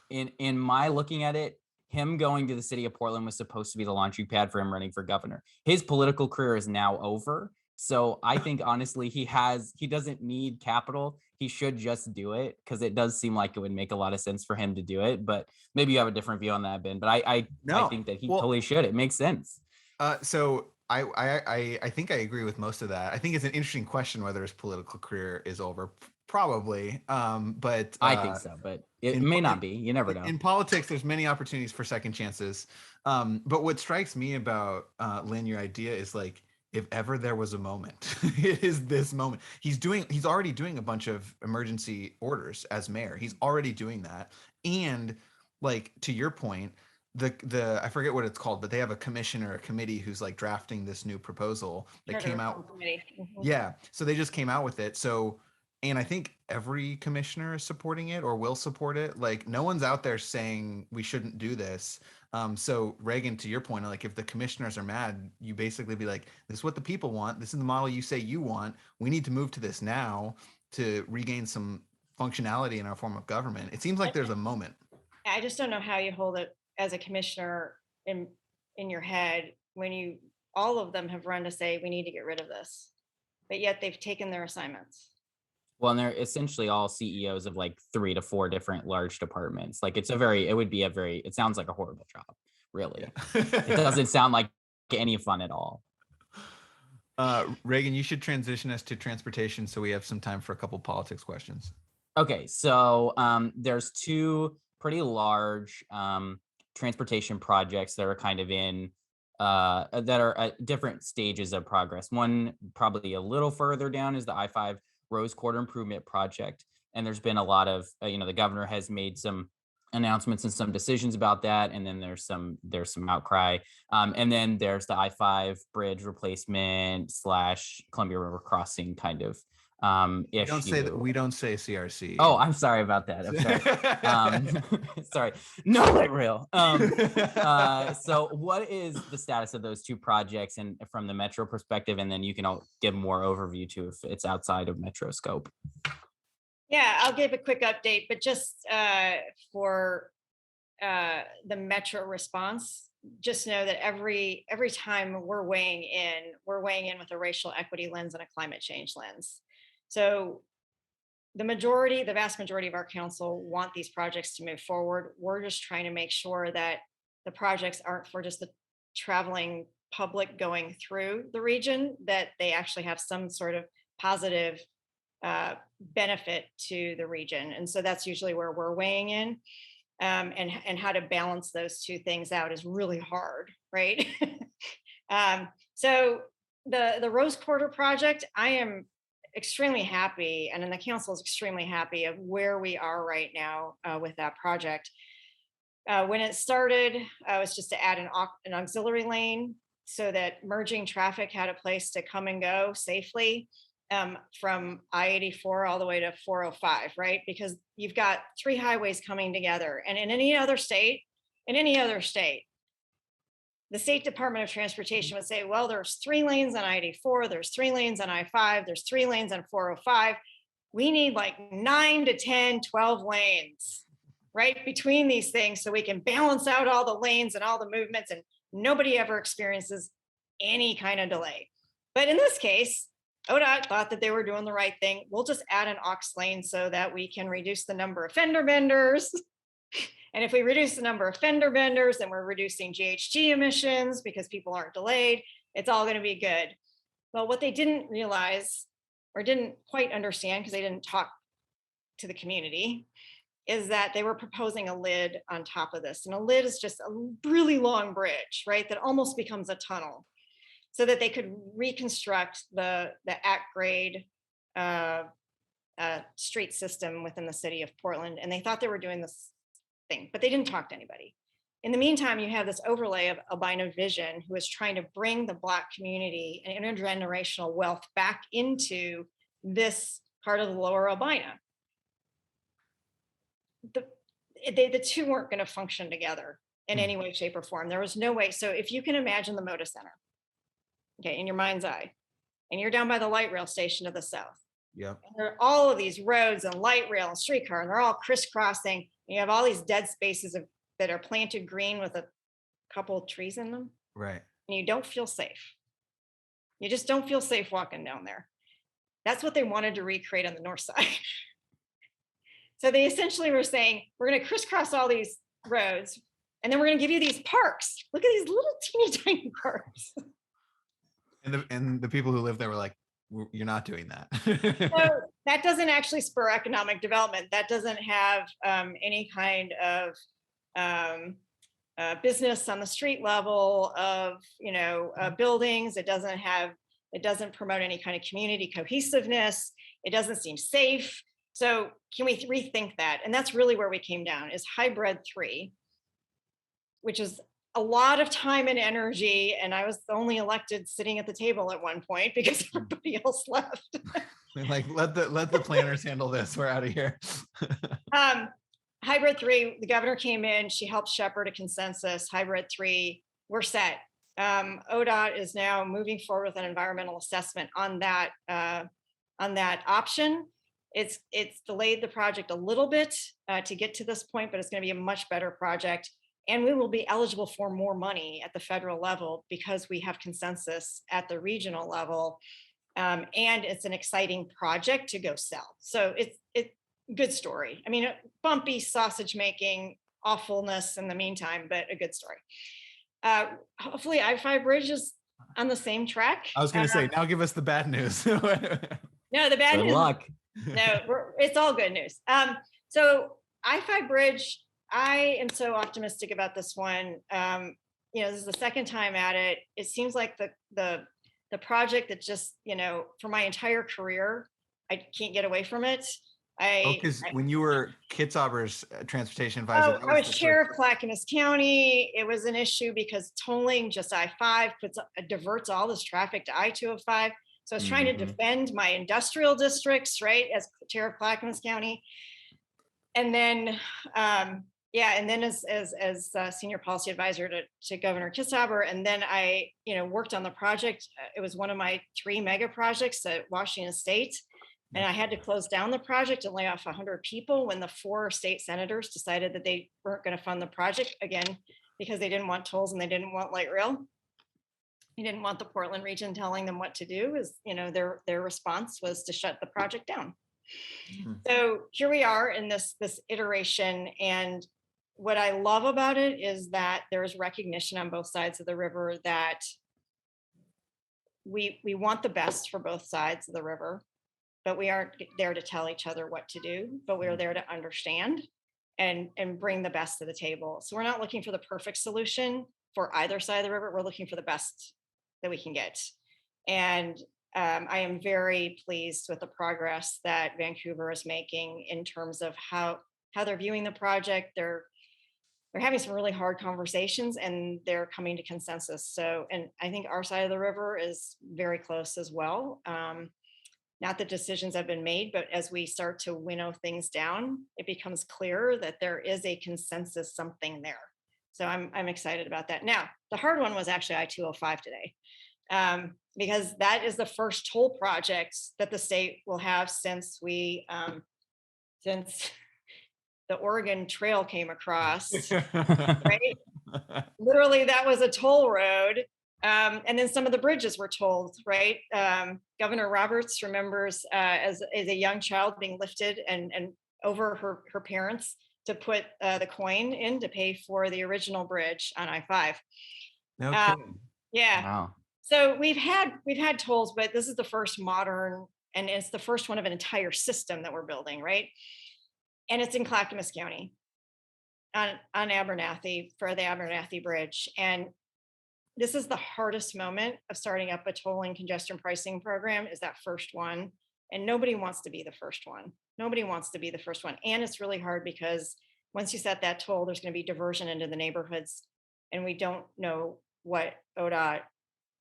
in my looking at it, him going to the city of Portland was supposed to be the launching pad for him running for governor. His political career is now over. So I think, honestly, he doesn't need capital. He should just do it, because it does seem like it would make a lot of sense for him to do it. But maybe you have a different view on that, Ben. But I think that he totally should. It makes sense. So I think I agree with most of that. I think it's an interesting question whether his political career is over. Probably, but I think so, but it may not be. You never know. In politics, there's many opportunities for second chances. But what strikes me about Lynn, your idea is like, if ever there was a moment, it is this moment. He's already doing a bunch of emergency orders as mayor. He's already doing that, and like to your point, the I forget what it's called, but they have a commission or a committee who's like drafting this new proposal that came out. Mm-hmm. Yeah, so they just came out with it. So And I think every commissioner is supporting it or will support it. Like no one's out there saying we shouldn't do this. So Reagan, to your point, like if the commissioners are mad, you basically be like, this is what the people want. This is the model you say you want. We need to move to this now to regain some functionality in our form of government. It seems like there's a moment. I just don't know how you hold it as a commissioner in your head when you all of them have run to say we need to get rid of this, but yet they've taken their assignments. Well, and they're essentially all CEOs of like 3 to 4 different large departments. Like it sounds like a horrible job, really. Yeah. It doesn't sound like any fun at all. Reagan, you should transition us to transportation so we have some time for a couple politics questions. Okay, so there's 2 pretty large transportation projects that are kind of in that are at different stages of progress. One probably a little further down is the I-5 Rose Quarter Improvement Project. And there's been a lot of, the governor has made some announcements and some decisions about that. And then there's some outcry. And then there's the I-5 bridge replacement / Columbia River crossing kind of issue. We don't say CRC. Oh, I'm sorry about that. I'm sorry. Sorry. No light rail. So what is the status of those 2 projects and from the Metro perspective? And then you can all give more overview too if it's outside of Metro scope. Yeah, I'll give a quick update, but just for the Metro response, just know that every time we're weighing in with a racial equity lens and a climate change lens. So the vast majority of our council want these projects to move forward. We're just trying to make sure that the projects aren't for just the traveling public going through the region, that they actually have some sort of positive benefit to the region. And so that's usually where we're weighing in. And how to balance those 2 things out is really hard, right? So the Rose Quarter project, I am extremely happy, and then the council is extremely happy of where we are right now with that project. When it started, it was just to add an auxiliary lane so that merging traffic had a place to come and go safely from I-84 all the way to 405, right? Because you've got 3 highways coming together, and in any other state, the State Department of Transportation would say, well, there's 3 lanes on I-84, there's 3 lanes on I-5, there's 3 lanes on 405. We need like 9 to 10, 12 lanes, right, between these things so we can balance out all the lanes and all the movements, and nobody ever experiences any kind of delay. But in this case, ODOT thought that they were doing the right thing. We'll just add an aux lane so that we can reduce the number of fender benders. And if we reduce the number of fender benders, then we're reducing GHG emissions because people aren't delayed. It's all going to be good. Well, what they didn't realize or didn't quite understand, because they didn't talk to the community, is that they were proposing a lid on top of this. And a lid is just a really long bridge, right, that almost becomes a tunnel, so that they could reconstruct the at-grade street system within the city of Portland. And they thought they were doing this thing, but they didn't talk to anybody. In the meantime, you have this overlay of albino vision, who is trying to bring the Black community and intergenerational wealth back into this part of the lower albina. The 2 weren't going to function together in any way, shape, or form. There was no way. So if you can imagine the Moda Center, okay, in your mind's eye, and you're down by the light rail station to the south. Yeah. And there are all of these roads and light rail and streetcar, and they're all crisscrossing. You have all these dead spaces that are planted green with a couple of trees in them. Right. And you don't feel safe. You just don't feel safe walking down there. That's what they wanted to recreate on the north side. So they essentially were saying, we're going to crisscross all these roads, and then we're going to give you these parks. Look at these little teeny tiny parks. And the people who live there were like, you're not doing that. So that doesn't actually spur economic development. That doesn't have any kind of business on the street level of buildings. It doesn't promote any kind of community cohesiveness. It doesn't seem safe. So can we rethink that? And that's really where we came down, is hybrid 3, which is a lot of time and energy, and I was the only elected sitting at the table at one point because everybody else left. Like, let the planners handle this. We're out of here. Hybrid 3, the governor came in, she helped shepherd a consensus. Hybrid 3, we're set. ODOT is now moving forward with an environmental assessment on that option. It's delayed the project a little bit to get to this point, but it's going to be a much better project. And we will be eligible for more money at the federal level because we have consensus at the regional level. And it's an exciting project to go sell. So it's good story. I mean, bumpy sausage making awfulness in the meantime, but a good story. Hopefully I-5 bridge is on the same track. I was going to say, now give us the bad news. No, the bad Good news. luck. No, it's all good news. So I-5 bridge, I am so optimistic about this one. This is the second time at it. It seems like the project that just, for my entire career, I can't get away from it. Because when you were Kitzhaber's transportation advisor, I was chair of Clackamas County. It was an issue because tolling just I-5 diverts all this traffic to I-205. So I was trying to defend my industrial districts, right, as chair of Clackamas County. And then, as senior policy advisor to Governor Kitzhaber. And then I, worked on the project. It was one of my 3 mega projects at Washington State. And I had to close down the project and lay off 100 people when the 4 state senators decided that they weren't going to fund the project again, because they didn't want tolls and they didn't want light rail. They didn't want the Portland region telling them what to do. Their response was to shut the project down. So here we are in this iteration. And what I love about it is that there is recognition on both sides of the river that we want the best for both sides of the river, but we aren't there to tell each other what to do, but we're there to understand and bring the best to the table. So we're not looking for the perfect solution for either side of the river. We're looking for the best that we can get. And I am very pleased with the progress that Vancouver is making in terms of how they're viewing the project. They're having some really hard conversations and they're coming to consensus. So, and I think our side of the river is very close as well. Not that decisions have been made, but as we start to winnow things down, it becomes clear that there is a consensus, something there. So I'm excited about that. Now, the hard one was actually I-205 today, because that is the first toll project that the state will have since since the Oregon Trail came across, right? Literally, that was a toll road. And then some of the bridges were tolled, right? Governor Roberts remembers as a young child being lifted and over her parents to put the coin in to pay for the original bridge on I-5. No kidding. Yeah. Wow. So we've had tolls, but this is the first modern, and it's the first one of an entire system that we're building, right? And it's in Clackamas County on Abernathy for the Abernathy Bridge. And this is the hardest moment of starting up a tolling congestion pricing program, is that first one. And nobody wants to be the first one. Nobody wants to be the first one. And it's really hard because once you set that toll, there's going to be diversion into the neighborhoods. And we don't know what ODOT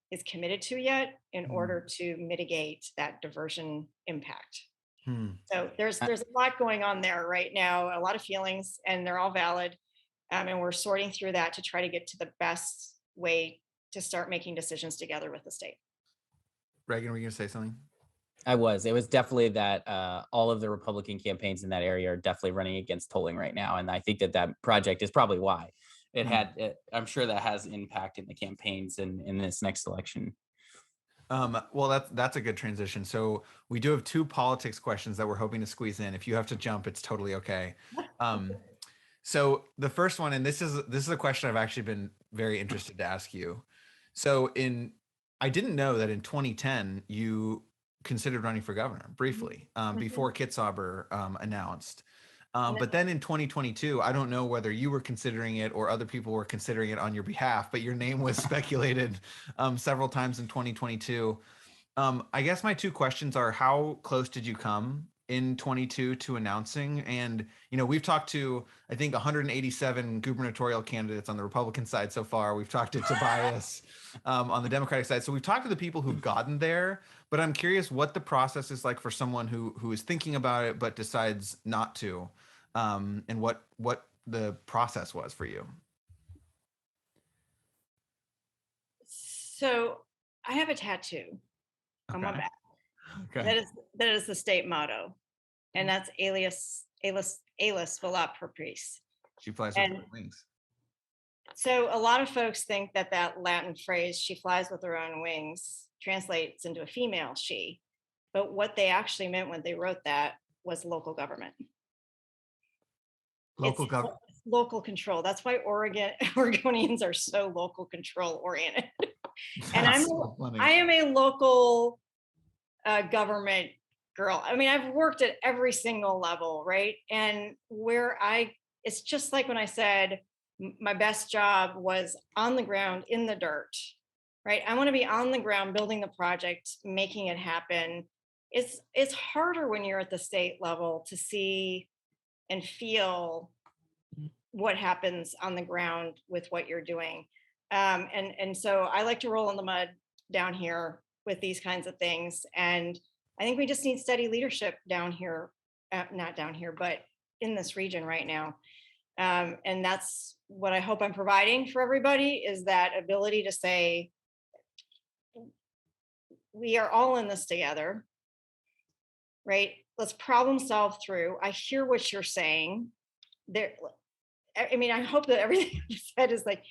is committed to yet in order to mitigate that diversion impact. So there's a lot going on there right now, a lot of feelings, and they're all valid. And we're sorting through that to try to get to the best way to start making decisions together with the state. Reagan, were you going to say something? It was definitely that all of the Republican campaigns in that area are definitely running against tolling right now. And I think that project is probably why I'm sure that has impact in the campaigns in this next election. Well, that's a good transition. So we do have 2 politics questions that we're hoping to squeeze in. If you have to jump, it's totally okay. So the first one, and this is a question I've actually been very interested to ask you. So I didn't know that in 2010 you considered running for governor briefly before Kitzhaber announced. But then in 2022, I don't know whether you were considering it or other people were considering it on your behalf, but your name was speculated several times in 2022. I guess my 2 questions are, how close did you come in 22 to announcing. And, we've talked to, I think, 187 gubernatorial candidates on the Republican side so far. We've talked to Tobias on the Democratic side. So we've talked to the people who've gotten there, but I'm curious what the process is like for someone who is thinking about it, but decides not to, and what the process was for you. So I have a tattoo on my back. Okay. That is the state motto, and that's alias volat per priest. She flies with her wings. So a lot of folks think that Latin phrase, "she flies with her own wings," translates into a female she, but what they actually meant when they wrote that was local government. Local government. Local control. That's why Oregonians are so local control oriented. And I am a local government girl. I mean, I've worked at every single level, right? And it's just like when I said my best job was on the ground in the dirt, right? I want to be on the ground building the project, making it happen. It's harder when you're at the state level to see and feel what happens on the ground with what you're doing. And so I like to roll in the mud down here with these kinds of things. And I think we just need steady leadership down here, not down here, but in this region right now. And that's what I hope I'm providing for everybody, is that ability to say, we are all in this together, right? Let's problem solve through. I hear what you're saying. I hope that everything you said is like,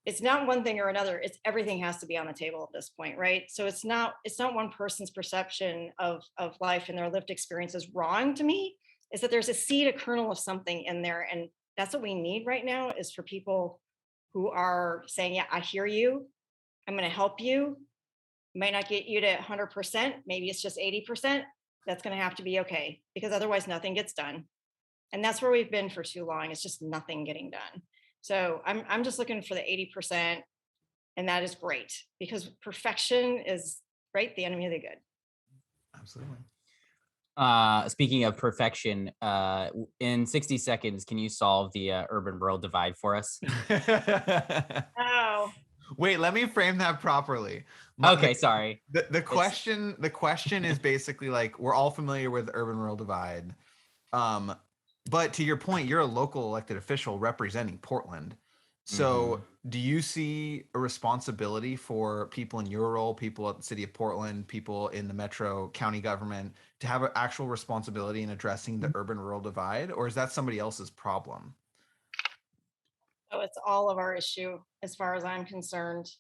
it's not one thing or another. It's everything has to be on the table at this point, right? So it's not one person's perception of life and their lived experience is wrong to me. Is that there's a seed, a kernel of something in there, and that's what we need right now, is for people who are saying, yeah, I hear you. I'm going to help you. Might not get you to 100%. Maybe it's just 80%. That's going to have to be okay, because otherwise nothing gets done. And that's where we've been for too long. It's just nothing getting done. So I'm just looking for the 80%, and that is great, because perfection is, right, the enemy of the good. Absolutely. Speaking of perfection, in 60 seconds, can you solve the urban-rural divide for us? Oh. Wait, let me frame that properly. Sorry. The question is basically like, we're all familiar with the urban-rural divide. But to your point, you're a local elected official representing Portland. So do you see a responsibility for people in your role, people at the city of Portland, people in the metro county government, to have an actual responsibility in addressing the urban-rural divide? Or is that somebody else's problem? Oh, it's all of our issue as far as I'm concerned.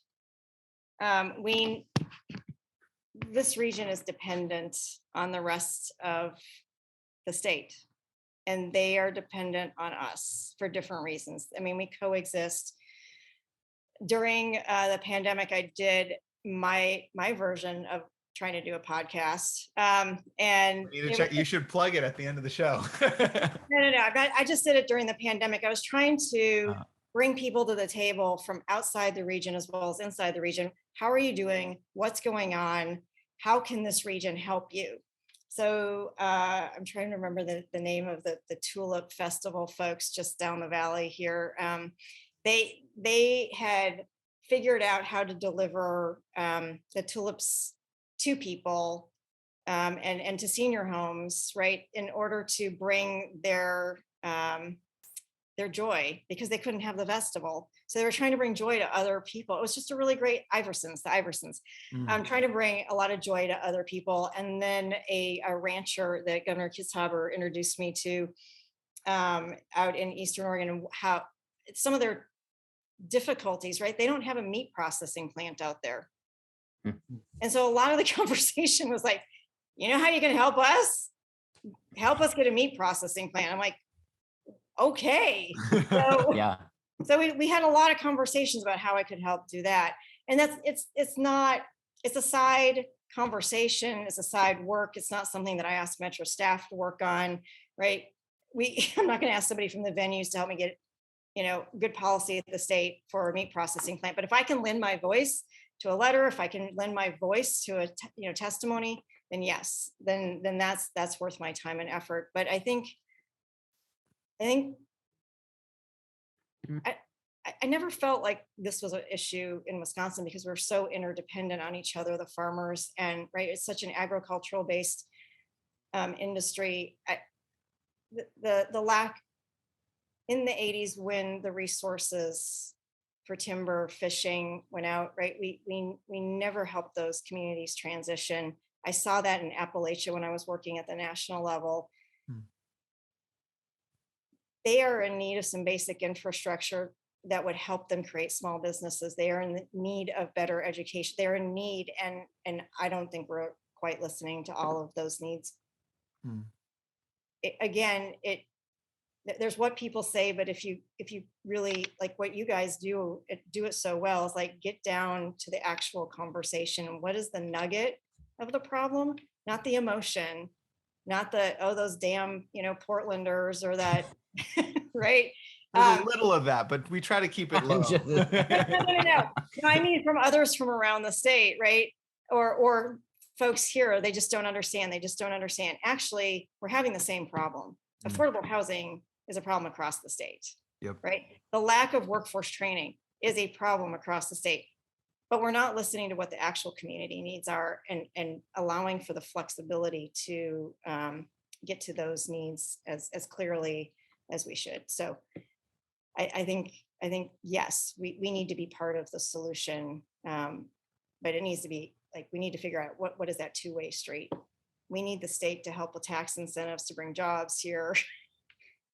This region is dependent on the rest of the state, and they are dependent on us for different reasons. I mean, we coexist. During the pandemic, I did my version of trying to do a podcast. And you should plug it at the end of the show. No. I just did it during the pandemic. I was trying to bring people to the table from outside the region as well as inside the region. How are you doing? What's going on? How can this region help you? So I'm trying to remember the name of the Tulip Festival folks just down the valley here. They had figured out how to deliver the tulips to people and to senior homes, right, in order to bring their joy, because they couldn't have the festival. So they were trying to bring joy to other people. It was just a really great the Iversons. Trying to bring a lot of joy to other people. And then a rancher that Governor Kitzhaber introduced me to out in Eastern Oregon, and how some of their difficulties, right? They don't have a meat processing plant out there. And so a lot of the conversation was like, you know how you can help us? Help us get a meat processing plant. I'm like, okay. So, yeah. So we had a lot of conversations about how I could help do that. And it's a side conversation, it's a side work. It's not something that I ask Metro staff to work on, right? I'm not going to ask somebody from the venues to help me get, good policy at the state for a meat processing plant. But if I can lend my voice to a letter, if I can lend my voice to a testimony, then yes, then that's worth my time and effort. But I think I never felt like this was an issue in Wisconsin because we're so interdependent on each other, the farmers, and right, it's such an agricultural based industry. The lack in the 80s when the resources for timber fishing went out, right? We never helped those communities transition. I saw that in Appalachia when I was working at the national level. They are in need of some basic infrastructure that would help them create small businesses. They are in need of better education. They're in need, and I don't think we're quite listening to all of those needs. There's what people say, but if you really like what you guys do it so well, is like get down to the actual conversation. What is the nugget of the problem? Not the emotion, not the, oh, those damn, Portlanders or that, right? There's a little of that, but we try to keep it low. No. I mean, from others from around the state, right? Or folks here, they just don't understand. Actually, we're having the same problem. Affordable housing is a problem across the state. Yep. Right? The lack of workforce training is a problem across the state. But we're not listening to what the actual community needs are and allowing for the flexibility to get to those needs as clearly as we should. So I think yes, we need to be part of the solution, but it needs to be like, we need to figure out what is that two-way street. We need the state to help with tax incentives to bring jobs here,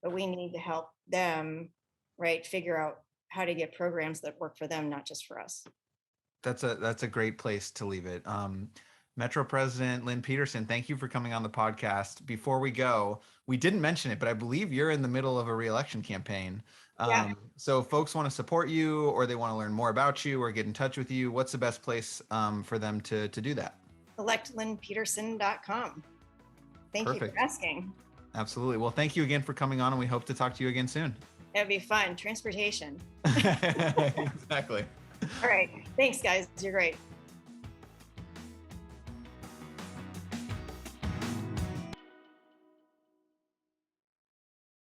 but we need to help them, right, figure out how to get programs that work for them, not just for us. That's a great place to leave it. Metro President Lynn Peterson, thank you for coming on the podcast. Before we go, we didn't mention it, but I believe you're in the middle of a re-election campaign. So if folks want to support you, or they want to learn more about you or get in touch with you, what's the best place for them to do that? electlynnpeterson.com. Thank you for asking. Absolutely. Well, thank you again for coming on, and we hope to talk to you again soon. That'd be fun. Transportation. Exactly. All right. Thanks, guys. You're great.